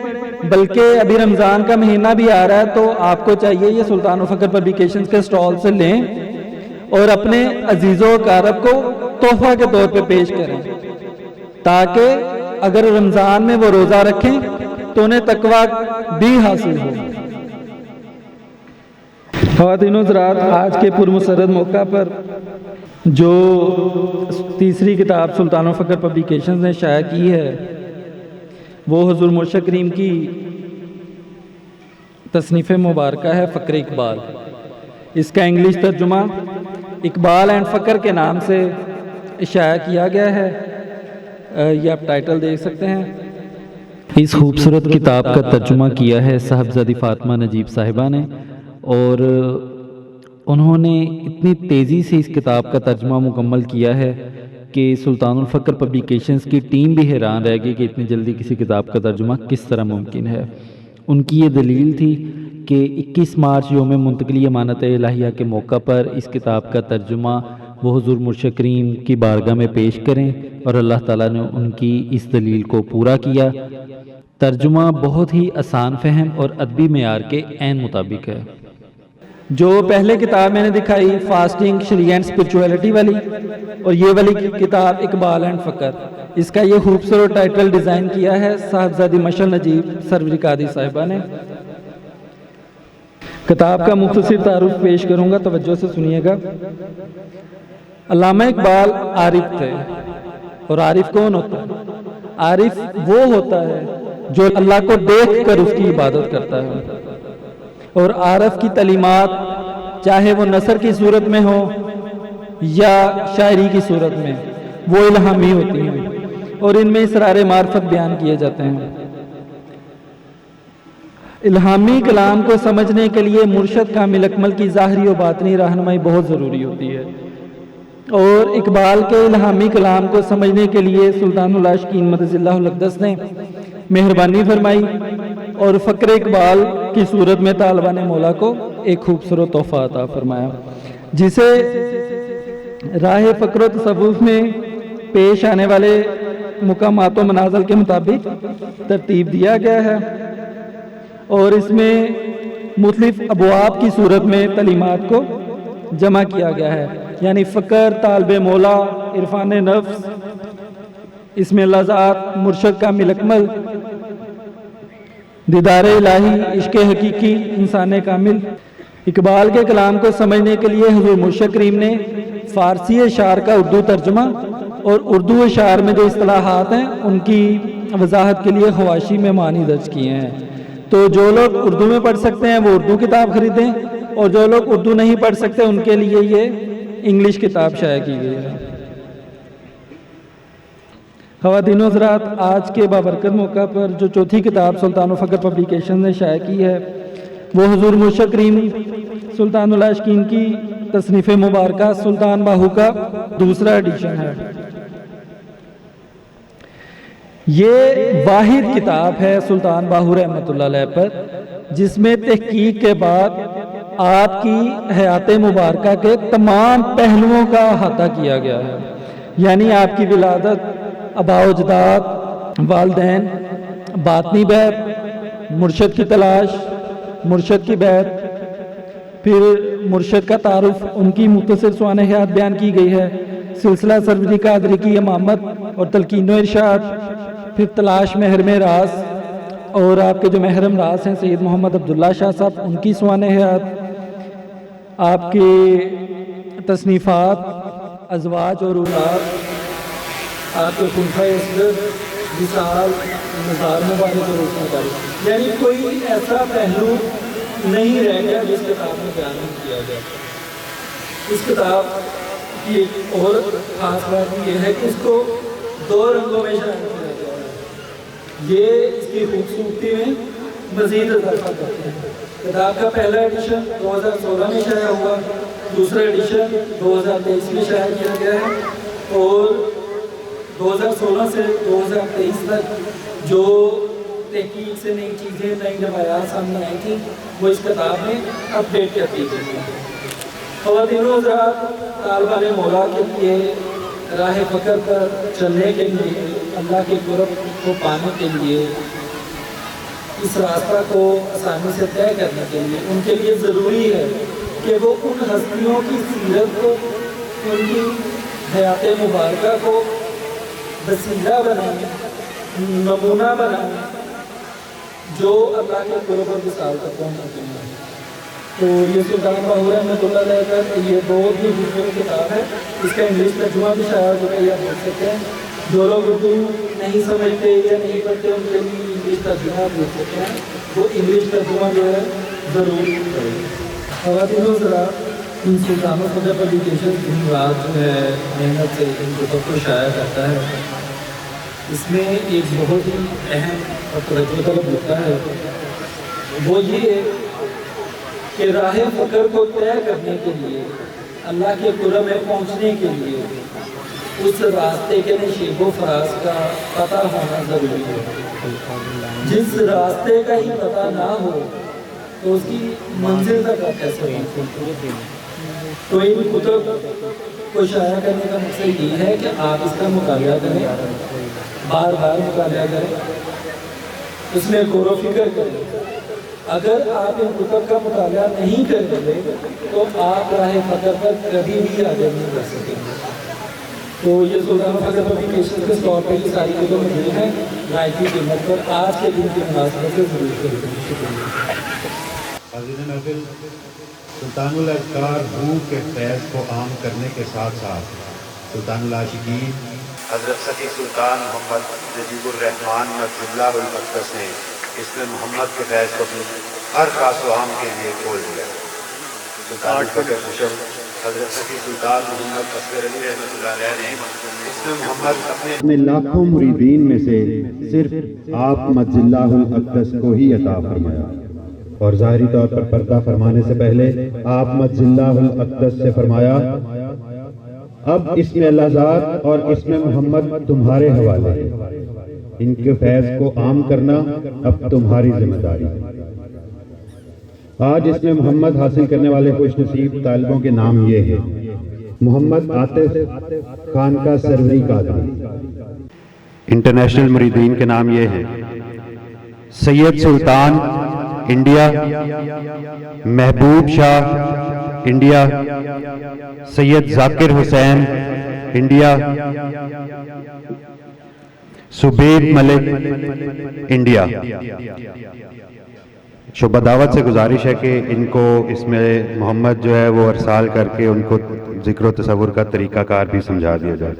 Speaker 6: بلکہ ابھی رمضان کا مہینہ بھی آ رہا ہے تو آپ کو چاہیے یہ سلطان الفقر پبلیکیشنز کے سٹال سے لیں اور اپنے عزیزوں و اقارب کو تحفہ کے طور پہ پیش کریں، تاکہ اگر رمضان میں وہ روزہ رکھیں تو انہیں تقویٰ بھی حاصل ہو۔ خواتین و حضرات، آج کے پرمسرت موقع پر جو تیسری کتاب سلطان الفقر پبلیکیشنز نے شائع کی ہے وہ حضور مرشد کریم کی تصنیف مبارکہ ہے فقر اقبال۔ اس کا انگلش ترجمہ اقبال اینڈ فقر کے نام سے شائع کیا گیا ہے۔ یہ آپ ٹائٹل دیکھ سکتے ہیں۔ اس خوبصورت کتاب کا ترجمہ کیا ہے صاحبزادی فاطمہ نجیب صاحبہ نے، اور انہوں نے اتنی تیزی سے اس کتاب کا ترجمہ مکمل کیا ہے کہ سلطان الفقر پبلیکیشنز کی ٹیم بھی حیران رہ گئی کہ اتنی جلدی کسی کتاب کا ترجمہ کس طرح ممکن ہے۔ ان کی یہ دلیل تھی کہ 21 مارچ یوم منتقلی امانت الہیہ کے موقع پر اس کتاب کا ترجمہ وہ حضور مرشد کریم کی بارگاہ میں پیش کریں، اور اللہ تعالیٰ نے ان کی اس دلیل کو پورا کیا۔ ترجمہ بہت ہی آسان فہم اور ادبی معیار کے عین مطابق ہے۔ جو پہلے کتاب میں نے دکھائی فاسٹنگ، شریعہ اینڈ اسپرچویلٹی والی، اور یہ والی کتاب اقبال اینڈ فقر، اس کا یہ خوبصورت ٹائٹل ڈیزائن کیا ہے صاحبزادی مشعل نجیب سروری قادری صاحبہ نے۔ کتاب کا مختصر تعارف پیش کروں گا، توجہ سے سنیے گا۔ علامہ اقبال عارف تھے، اور عارف کون ہوتا ہے؟ عارف وہ ہوتا ہے جو اللہ کو دیکھ کر اس کی عبادت کرتا ہے، اور عارف کی تعلیمات چاہے وہ نثر کی صورت میں ہو یا شاعری کی صورت میں، وہ الہامی ہوتی ہیں، اور ان میں اسرار معرفت بیان کیے جاتے ہیں۔ الہامی کلام کو سمجھنے کے لیے مرشد کامل اکمل کی ظاہری و باطنی رہنمائی بہت ضروری ہوتی ہے، اور اقبال کے الہامی کلام کو سمجھنے کے لیے سلطان العاشقین مدد اللہ الاقدس نے مہربانی فرمائی، اور فقر اقبال کی صورت میں طالبان مولا کو ایک خوبصورت تحفہ عطا فرمایا، جسے راہ فقر و تصوف میں پیش آنے والے مقامات و منازل کے مطابق ترتیب دیا گیا ہے، اور اس میں مختلف ابواب کی صورت میں تعلیمات کو جمع کیا گیا ہے، یعنی فقر، طالب مولا، عرفان نفس، اس میں اللہ ذات، مرشد کامل اکمل، دیدار الہی، عشق حقیقی، انسان کامل۔ اقبال کے کلام کو سمجھنے کے لیے حضور مرشد کریم نے فارسی اشعار کا اردو ترجمہ اور اردو اشعار میں جو اصطلاحات ہیں ان کی وضاحت کے لیے حواشی میں معنی درج کیے ہیں۔ تو جو لوگ اردو میں پڑھ سکتے ہیں وہ اردو کتاب خریدیں، اور جو لوگ اردو نہیں پڑھ سکتے ان کے لیے یہ انگلش کتاب شائع کی گئی ہے۔ خواتین و حضرات، آج کے بابرکت موقع پر جو چوتھی کتاب سلطان الفقر پبلیکیشن نے شائع کی ہے وہ حضور مرشد کریم سلطان العاشقین کی تصنیف مبارکہ سلطان باہو کا دوسرا ایڈیشن ہے۔ یہ واحد کتاب ہے سلطان باہو رحمۃ اللہ علیہ پر جس میں تحقیق کے بعد آپ کی حیات مبارکہ کے تمام پہلوؤں کا احاطہ کیا گیا ہے، یعنی آپ کی ولادت، آباء و اجداد، والدین، باطنی بیت، مرشد کی تلاش، مرشد کی بیت، پھر مرشد کا تعارف، ان کی مختصر سوانح حیات بیان کی گئی ہے، سلسلہ سروری قادری کی امامت اور تلقین و ارشاد، پھر تلاش محرم راز، اور آپ کے جو محرم راز ہیں سید محمد عبداللہ شاہ صاحب، ان کی سوانح حیات، آپ کے تصنیفات، ازواج اور اولاد، آپ کے خلفائے اسرد، وصال، مزار مبارک اور روشن کاری، یعنی کوئی ایسا پہلو نہیں رہ گیا جس کتاب میں بیان نہیں کیا گیا۔ اس کتاب کی ایک اور خاص بات یہ ہے کہ اس کو 2 رنگوں میں شائع کیا گیا ہے، یہ اس کی خوبصورتی میں مزید اضافہ کرتے ہیں۔ کتاب کا پہلا ایڈیشن 2016 میں شائع ہوا، دوسرا ایڈیشن 2023 میں شائع کیا گیا ہے، اور 2016 سے 2023 تک جو تحقیق سے نئی چیزیں، نئی روایات سامنے آئی تھیں وہ اس کتاب میں اپڈیٹ کر دی گئی ہیں۔ خواتین و حضرات، طالبان مولا کے لیے راہ فقر پر چلنے کے لیے، اللہ کے قرب کو پانے کے لیے، اس راستہ کو آسانی سے طے کرنے کے لیے ان کے لیے ضروری ہے کہ وہ ان ہستیوں کی سیرت کو، ان کی حیات مبارکہ کو وسیلہ بنائیں، نمونہ بنائیں جو اللہ کے قرب اور وصال تک پہنچتے ہیں۔ تو یہ سلطان باہو رحمۃ اللہ علیہ کا یہ بہت ہی خوبصورت کتاب ہے، اس کا انگلش ترجمہ بھی شائع ہو چکا ہے، آپ دیکھ سکتے ہیں۔ جو لوگ اردو نہیں سمجھتے یا نہیں پڑھتے ان کے لیے انگلش ترجمہ آپ دیکھ سکتے ہیں، وہ انگلش ترجمہ جو ہے ضرور کریں۔ خواتین و حضرات، ان سلطان الفقر پبلیکیشن دن رات جو ہے محنت سے ان کتب کو شائع کرتا ہے۔ اس میں ایک بہت ہی اہم اور توجہ طلب ہوتا ہے، وہ یہ
Speaker 7: کہ راہ فقر کو طے کرنے کے لیے، اللہ کے قرب میں پہنچنے کے لیے اس راستے کے نشیب و فراز کا پتہ ہونا ضروری ہے۔ جس راستے کا ہی پتہ نہ ہو تو اس کی منزل تک آپ کیسے پہنچیں؟ تو ان کتب کو شائع کرنے کا مقصد یہ ہے کہ آپ اس کا مطالعہ کریں، بار بار مطالعہ کریں، اس میں غور و فکر کریں۔ اگر آپ ان کتب کا مطالعہ نہیں کریں گے تو آپ راہ فقر پر کبھی بھی آگے نہیں بڑھ سکیں گے۔ تو یہ سلطان الفقر پبلیکیشن کے طور پر یہ ساری کتب موجود ہیں رائتی قیمت پر، آج کے دن کی مناسبت سے ضرور خریدیں۔ شکریہ۔
Speaker 2: حاضرین محفل، سلطان الاذکار روح کے فیض کو عام کرنے کے ساتھ ساتھ سلطان العاشقین حضرت سخی سلطان محمد نجیب الرحمن مجد اللہ الاقدس نے اس میں محمد کے فیض کو بھی ہر خاص و عام کے لیے کھول دیا۔ سلطان الفقر خوشم حضرت سخی سلطان محمد اصغر علی رحمۃ اللہ علیہ نے اس میں محمد اپنے لاکھوں مریدین میں سے صرف آپ مجد اللہ الاقدس کو ہی عطا فرمایا، اور ظاہری طور پر پردہ فرمانے سے پہلے آپ مجد اللہ الاقدس سے فرمایا، اب اس میں اللہ ذات اور اس میں محمد تمہارے حوالے ہے، ان کے فیض کو عام کرنا اب تمہاری ذمہ داری ہے۔ آج اس میں محمد حاصل کرنے والے خوش نصیب طالبوں کے نام یہ ہیں: محمد عاطف خانقاہ سروری قادری۔ انٹرنیشنل مریدین کے نام یہ ہیں: سید سلطان انڈیا، محبوب شاہ انڈیا، سید ذاکر حسین انڈیا، سبیب ملک انڈیا۔ شعبہ دعوت سے گزارش ہے کہ ان کو اس میں محمد جو ہے وہ ارسال کر کے ان کو ذکر و تصور کا طریقہ کار بھی سمجھا دیا جائے۔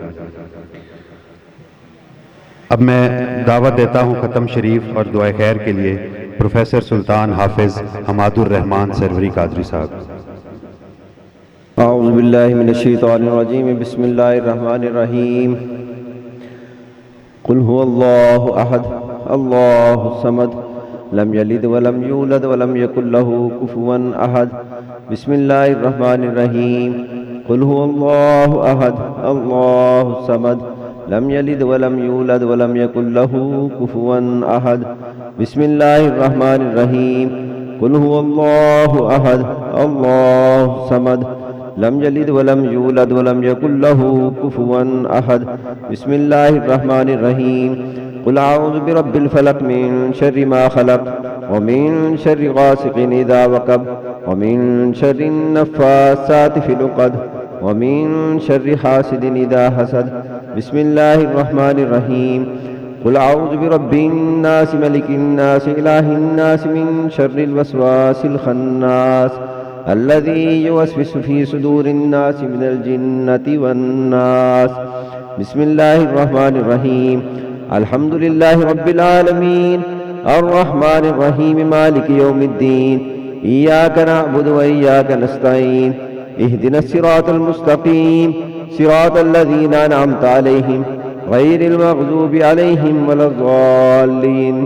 Speaker 2: اب میں دعوت دیتا ہوں ختم شریف اور دعائے خیر کے لیے پروفیسر سلطان حافظ حماد الرحمن سروری قادری صاحب۔
Speaker 8: اعوذ باللہ من الشیطان الرجیم، بسم اللہ الرحمن الرحیم۔ قل هو اللہ احد اللہ الصمد لم یلد ولم یولد ولم یکن له کفوا احد۔ بسم اللہ الرحمن الرحیم۔ قل هو اللہ احد اللہ الصمد لم یلد ولم یولد ولم یکن له کفوا احد۔ بسم اللہ الرحمن الرحیم۔ قل هو اللہ احد اللہ الصمد لم یلد ولم یولد ولم یکن له کفوا احد۔ بسم اللہ الرحمن الرحیم۔ قل اعوذ برب الفلق من شر ما خلق ومن شر غاسق اذا وقب ومن شر النفاثات في العقد ومن شر حاسد اذا حسد۔ بسم اللہ الرحمن الرحیم۔ قل اعوذ برب الناس ملک الناس الہ الناس من شر الوسواس الخناس الذي يوسوس في صدور الناس من الجنة والناس۔ بسم اللہ الرحمن الرحیم۔ الحمد للہ رب العالمین الرحمن الرحیم مالک یوم الدین، ایاک نعبد و ایاک نستعین، اہدنا الصراط المستقیم صراط الذین انعمت علیہم غیر المغضوب علیہم ولا الضالین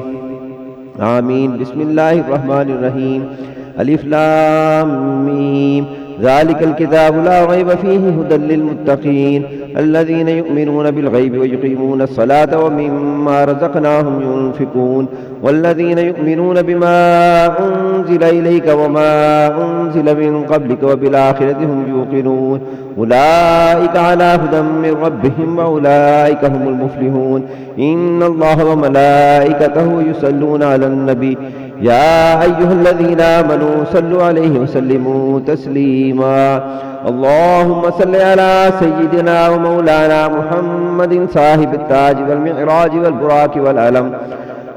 Speaker 8: آمین۔ بسم اللہ الرحمن الرحیم۔ الف لام میم، ذلك الكتاب لا ريب فيه هدى للمتقين الذين يؤمنون بالغيب ويقيمون الصلاة ومما رزقناهم ينفقون والذين يؤمنون بما أنزل إليك وما أنزل من قبلك وبالآخرة هم يوقنون أولئك على هدى من ربهم وأولئك هم المفلحون۔ إن الله وملائكته يصلون على النبي يا أيها الذين آمنوا صلوا عليه وسلموا تسليما۔ اللهم صل على سيدنا ومولانا محمد صاحب التاج والمعراج والبراق والعلم،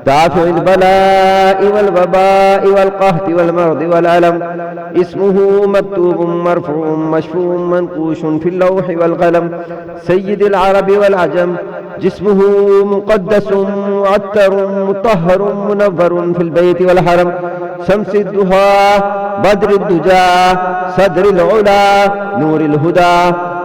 Speaker 8: دافع البلاء والوباء والقهط والمرض والألم، اسمه مكتوب مرفوع مشفوع منقوش في اللوح والقلم، سيد العرب والعجم، جسمه مقدس معطر مطهر منور في البيت والحرم، شمس الضحى بدر الدجى صدر العلا نور الهدى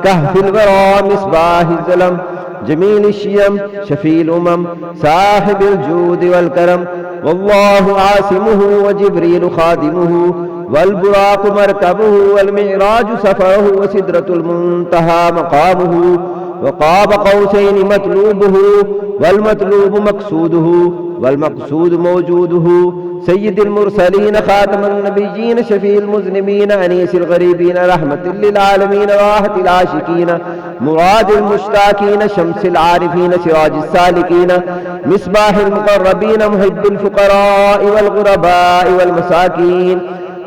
Speaker 8: كهف الورى مصباح الظلم، جميل الشيم شفيع الأمم صاحب الجود والكرم، والله عاصمه وجبريل خادمه والبراق مركبه والمعراج سفره وسدرة المنتهى مقامه وقاب قوسين مطلوبه والمطلوب مقصوده والمقصود موجوده سيد المرسلين خاتم النبيين شفيع المذنبين أنيس الغريبين رحمة للعالمين راحة العاشقين مراد المشتاقين شمس العارفين سراج السالكين مصباح المقربين محب الفقراء والغرباء والمساكين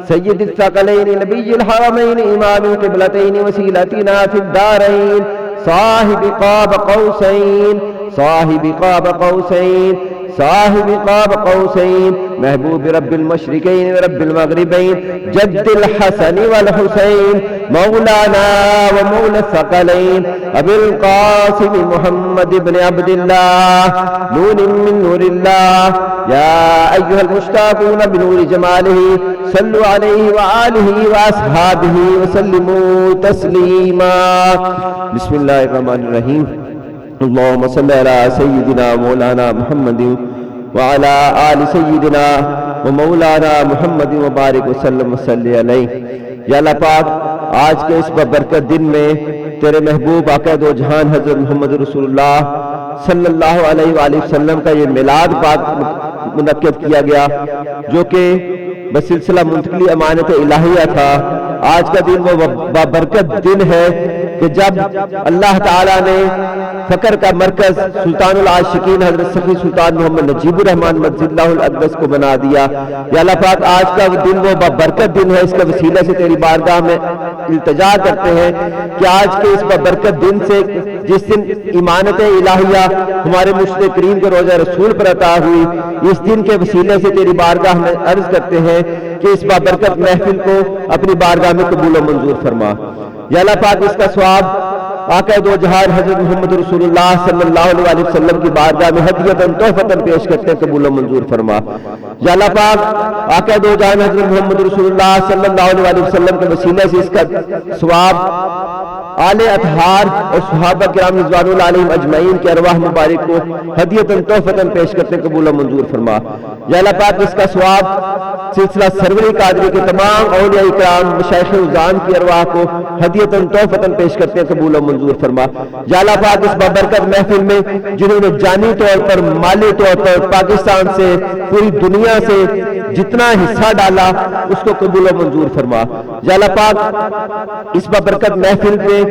Speaker 8: سيد الثقلين نبي الحرمين إمام القبلتين وسيلتنا في الدارين صاحب قاب قوسين صاحب قاب قوسين صاحب قاب قوسين محبوب رب المشرقين ورب المغربين جد الحسن والحسين مولانا ومولى الثقلين أبي القاسم محمد بن عبد الله نور من نور الله يا أيها المشتاقون بنور جماله صلوا عليه وآله وأصحابه وسلموا تسليما بسم الله الرحمن الرحيم اللهم صل على سيدنا مولانا محمد وعلى آل سيدنا ومولانا محمد وبارک وسلم وصلی علیہ۔ یا اللہ پاک آج کے اس بابرکت دن میں تیرے محبوب آقا دو جہان حضرت محمد رسول اللہ صلی اللہ علیہ وآلہ وسلم کا یہ میلاد پاک منعقد کیا گیا جو کہ بسلسلہ منتقلی امانت الہیہ تھا۔ آج کا دن وہ بابرکت دن ہے کہ جب اللہ تعالیٰ نے فقر کا مرکز سلطان العاشقین حضرت سخی سلطان محمد نجیب الرحمن مجد اللہ الاقدس کو بنا دیا۔ یا اللہ پاک آج کا دن وہ بابرکت دن ہے، اس کا وسیلہ سے تیری بارگاہ میں التجا کرتے ہیں کہ آج کے اس بابرکت دن سے جس دن امانت الہیہ ہمارے مرشد کریم کے روزہ رسول پر عطا ہوئی، اس دن کے وسیلے سے تیری بارگاہ میں عرض کرتے ہیں کہ اس بابرکت محفل کو اپنی بارگاہ میں قبول و منظور فرما۔ یا اللہ پاک اس کا ثواب آقا دو جہان حضرت محمد رسول اللہ صلی اللہ علیہ وسلم کی بارگاہ میں ہدیۃً تحفۃً پیش کرتے ہیں، قبول و منظور فرما۔ یا اللہ پاک آقا دو جہان حضرت محمد رسول اللہ صلی اللہ علیہ وسلم کے وسیلے سے اس کا ثواب آل اطہار اور صحابہ کرام رضوان اللہ علیہم اجمعین کے ارواح مبارک کو ہدیۃً تحفۃً پیش کرتے ہیں، قبول و منظور فرما۔ یا اللہ پاک اس کا ثواب سلسلہ سروری قادری کے تمام اولیاء اکرام مشائخ اعظام کی ارواح کو ہدیۃً تحفۃً پیش کرتے ہیں، قبول و منظور فرما۔ یا اللہ پاک اس بابرکت محفل میں جنہوں نے جانی طور پر مالی طور پر پاکستان سے پوری دنیا سے جتنا حصہ ڈالا اس کو قبول و منظور فرما۔ یا اللہ پاک اس بابرکت محفل میں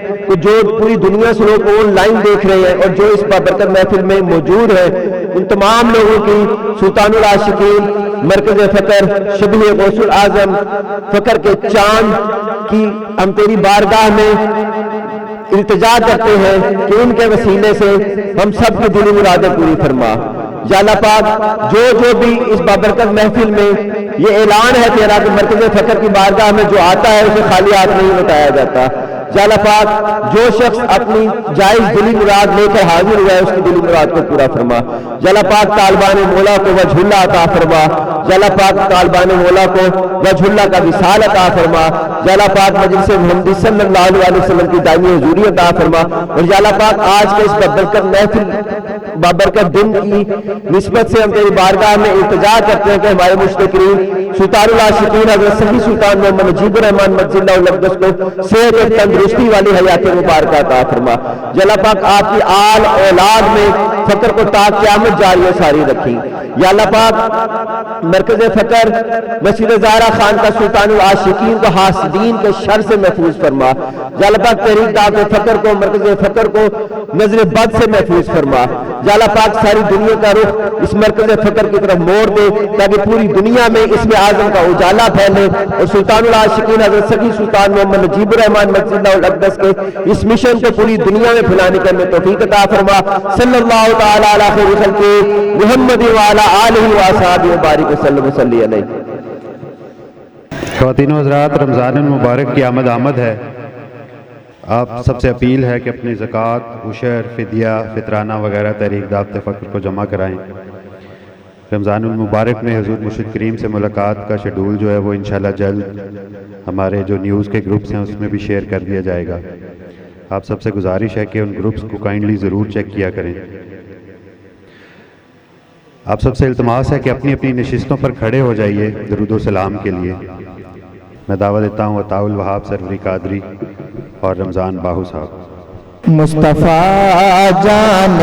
Speaker 8: جو پوری دنیا سے لوگ آن لائن دیکھ رہے ہیں اور جو اس بابرکت محفل میں موجود ہیں ان تمام لوگوں کی سلطان العاشقین مرکز فقر شبیہ غوث الاعظم فقر کے چاند کی ہم تیری بارگاہ میں التجا کرتے ہیں کہ ان کے وسیلے سے ہم سب کی دلی مرادیں پوری فرما۔ یا اللہ پاک جو بھی اس بابرکت محفل میں یہ اعلان ہے تیرا کہ مرکز فقر کی بارگاہ میں جو آتا ہے اسے خالی ہاتھ نہیں بتایا جاتا۔ یا اللہ پاک جو شخص اپنی جائز دلی مراد لے کر حاضر ہوا ہے اس کی دلی مراد کو پورا فرما۔ یا اللہ پاک طالبان مولا کو وجہ اللہ عطا فرما۔ یا اللہ پاک طالبان مولا کو وجہ اللہ کا وصال عطا فرما۔ یا اللہ پاک مجلس محمدی صلی اللہ علیہ وسلم کی دائمی حضوری عطا فرما۔ اور یا اللہ پاک آج کے اس بابرکت محفل بابرکت دن کی نسبت سے ہم تیری بارگاہ میں التجا کرتے ہیں کہ ہمارے مرشد کریم سلطان العاشقین حضرت سخی سلطان محمد نجیب الرحمن مجد اللہ الاقدس کو صحت اور تندرستی والی حیات مبارکہ عطا فرما۔ یا اللہ پاک آپ کی آل اولاد میں فقر کو تا قیامت جاری و ساری رکھی۔ یا اللہ پاک مرکز فقر مسجد زہرا خان کا سلطان العاشقین کو حاسدین کے شر سے محفوظ فرما۔ یا اللہ پاک تحریک دعوت فقر کو مرکز فقر کو نظر بد سے محفوظ فرما۔ یا اللہ پاک ساری دنیا کا رخ اس مرکز فقر کی طرف موڑ دے تاکہ پوری دنیا میں اسم اعظم کا اجالا پھیلے اور سلطان العاشقین حضرت سخی سلطان محمد نجیب الرحمن مجد اللہ الاقدس کے اس مشن کو پوری دنیا میں پھیلانے کا ہمیں توفیق عطا فرما۔ صلی اللہ تعالی علی خیر خلق محمد وعلی آلہ واصحابہ وبارک وسلم وصلی علیہ۔
Speaker 2: خواتین و حضرات، رمضان المبارک کی آمد ہے۔ آپ سب سے اپیل ہے کہ اپنی زکوٰۃ، عشر، فدیہ، فطرانہ وغیرہ تحریک دعوت فقر کو جمع کرائیں۔ رمضان المبارک میں حضور مرشد کریم سے ملاقات کا شیڈول جو ہے وہ انشاءاللہ جلد ہمارے جو نیوز کے گروپس ہیں اس میں بھی شیئر کر دیا جائے گا۔ آپ سب سے گزارش ہے کہ ان گروپس کو کائنڈلی ضرور چیک کیا کریں۔ آپ سب سے التماس ہے کہ اپنی اپنی نشستوں پر کھڑے ہو جائیے درود و سلام کے لیے۔ میں دعوت دیتا ہوں عطاء الوہاب سروری قادری اور رمضان باہو صاحب۔
Speaker 3: مصطفیٰ جان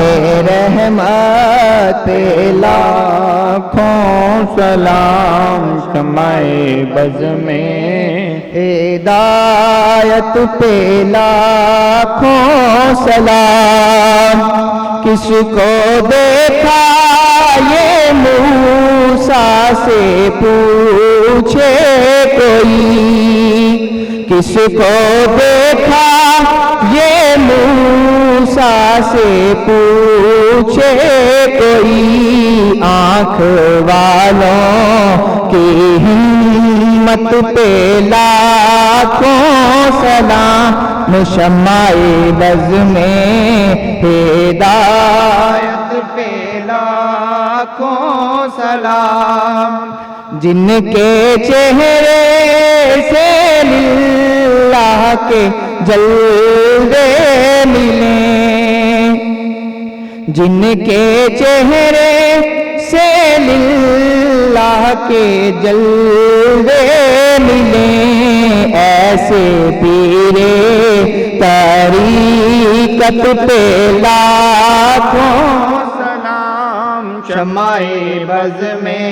Speaker 3: رحمت لاکھوں سلام، شمع بز میں ہدایت پہ لاکھوں سلام۔ کس کو دیکھا یہ موسیٰ سے پوچھے کوئی، کس کو دیکھا یہ موسیٰ سے پوچھے کوئی، آنکھ والوں کی ہمت پہ لاکھوں سلام، شمع بز میں ہدایت پہ لاکھوں سلام۔ جن کے چہرے سے اللہ کے جلوے ملیں، جن کے چہرے سے اللہ کے جلوے ملیں، ایسے پیرے طریقت پہ لاکھوں سلام، شمع بز میں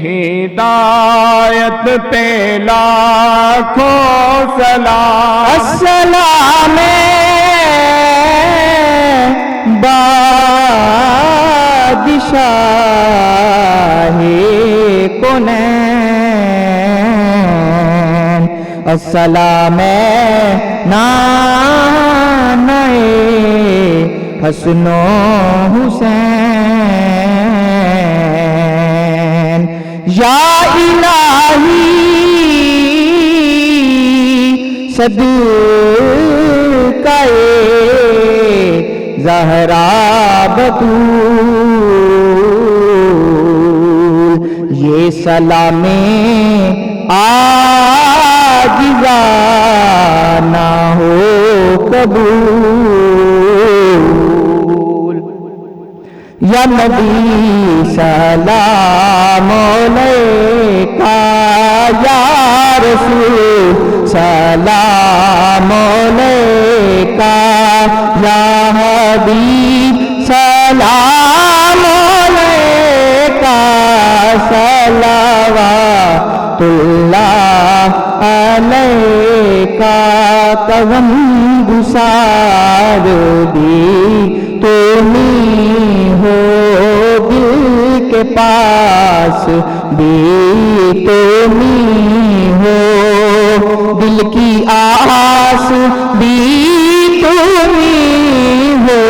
Speaker 3: ہدایت پہ لاکھوں سلام۔ السلام بادشاہ کونین، السلام نانہ حسن و حسین، یا الہی صدقہ زہرا بطول، یہ سلام عاجزانہ ہو قبول۔ یا نبی سلام علیکہ، یا رسول سلام علیکہ، یا حبیب سلام علیکہ، صلوات اللہ علیکہ۔ غم گسار بھی تمہیں ہو، دل کے پاس بھی تمہیں ہو، دل کی آس بھی تمہیں ہو،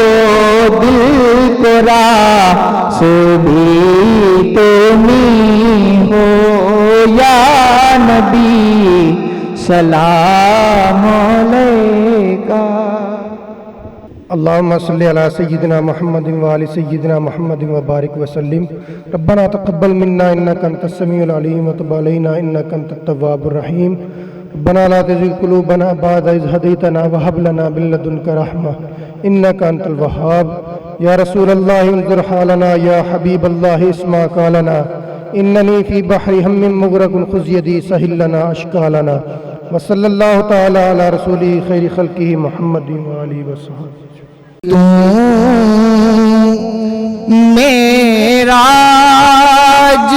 Speaker 3: دل کو راس بھی تمہیں ہو، یا نبی سلام علیکہ۔
Speaker 5: اللهم صل على سيدنا محمد وعلى سيدنا محمد وبارك وسلم۔ ربنا تقبل منا انك انت السميع العليم وتب علينا انك انت التواب الرحيم۔ ربنا لا تزغ قلوبنا بعد إذ هديتنا وهب لنا من لدنك رحمة انك انت الوهاب۔ يا رسول الله انظر حالنا، يا حبيب الله اسمع قالنا، انني في بحر هم مغرق خذ يدي سهل لنا اشكالنا۔ وصلی اللہ تعالی علی رسولہ خیر خلقہ محمد وآلہ وصحبہ۔
Speaker 3: تو معراج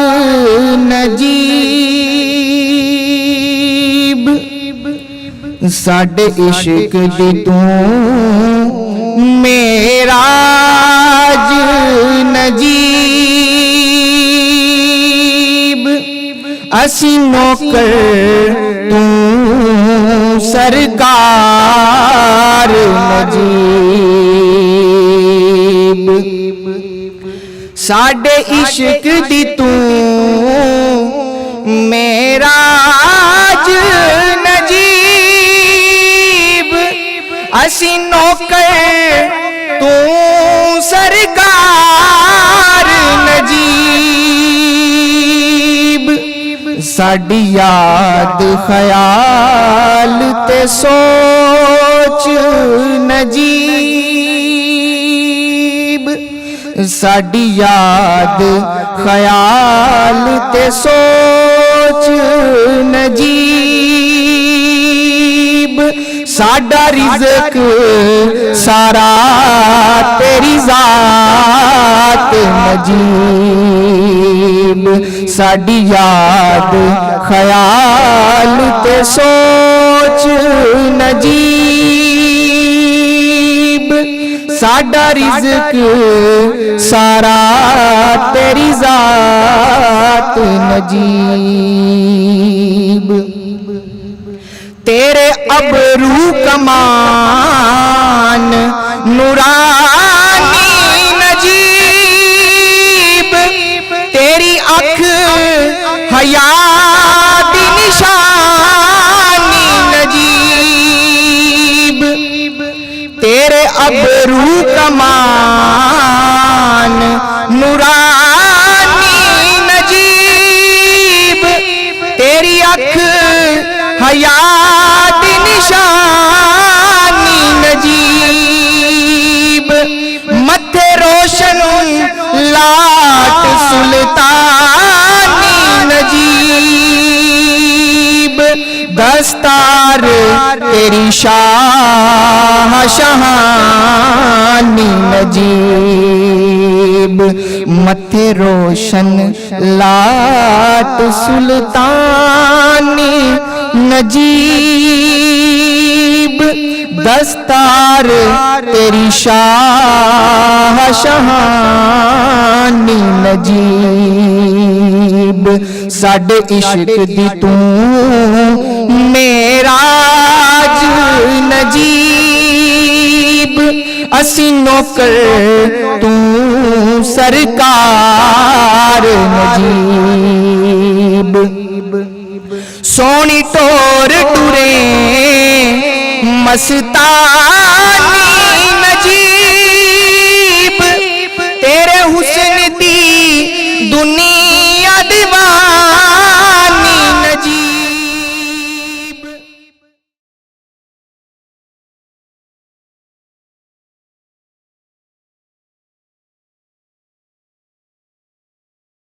Speaker 3: نجیب، ساڈے عشق دی تو معراج نجیب، اسی نوکر تو سرکار نجیب، ساڈے عشق دی تو معراج نجیب، اسی نوکر تو سرکار نجیب، ساڈی یاد خیال تے سوچ نجیب، ساڈی یاد خیال تے سوچ نجیب،
Speaker 9: ساڈا رزق سارا تیری ذات نجیب ساڈی یاد خیال تے سوچ نجیب ساڈا رزق سارا تیری ذات نجیب تیرے ابرو کمان نورانی نجیب تیری اکھ حیا دی نشانی نجیب تیرے ابرو کمان نورانی نجیب تیری اکھ حیا دی نشانی نجیب متھے روشن لاٹ سلطانی نجیب دستار تیری شاہ شہانی نجیب متھے روشن لاٹ سلطانی نجیب دستار تیری شاہ شہانی نجیب ساڈے عشق دی تو معراج نجیب اسی نوکر تو سرکار نجیب سونی ٹور ٹورے مستان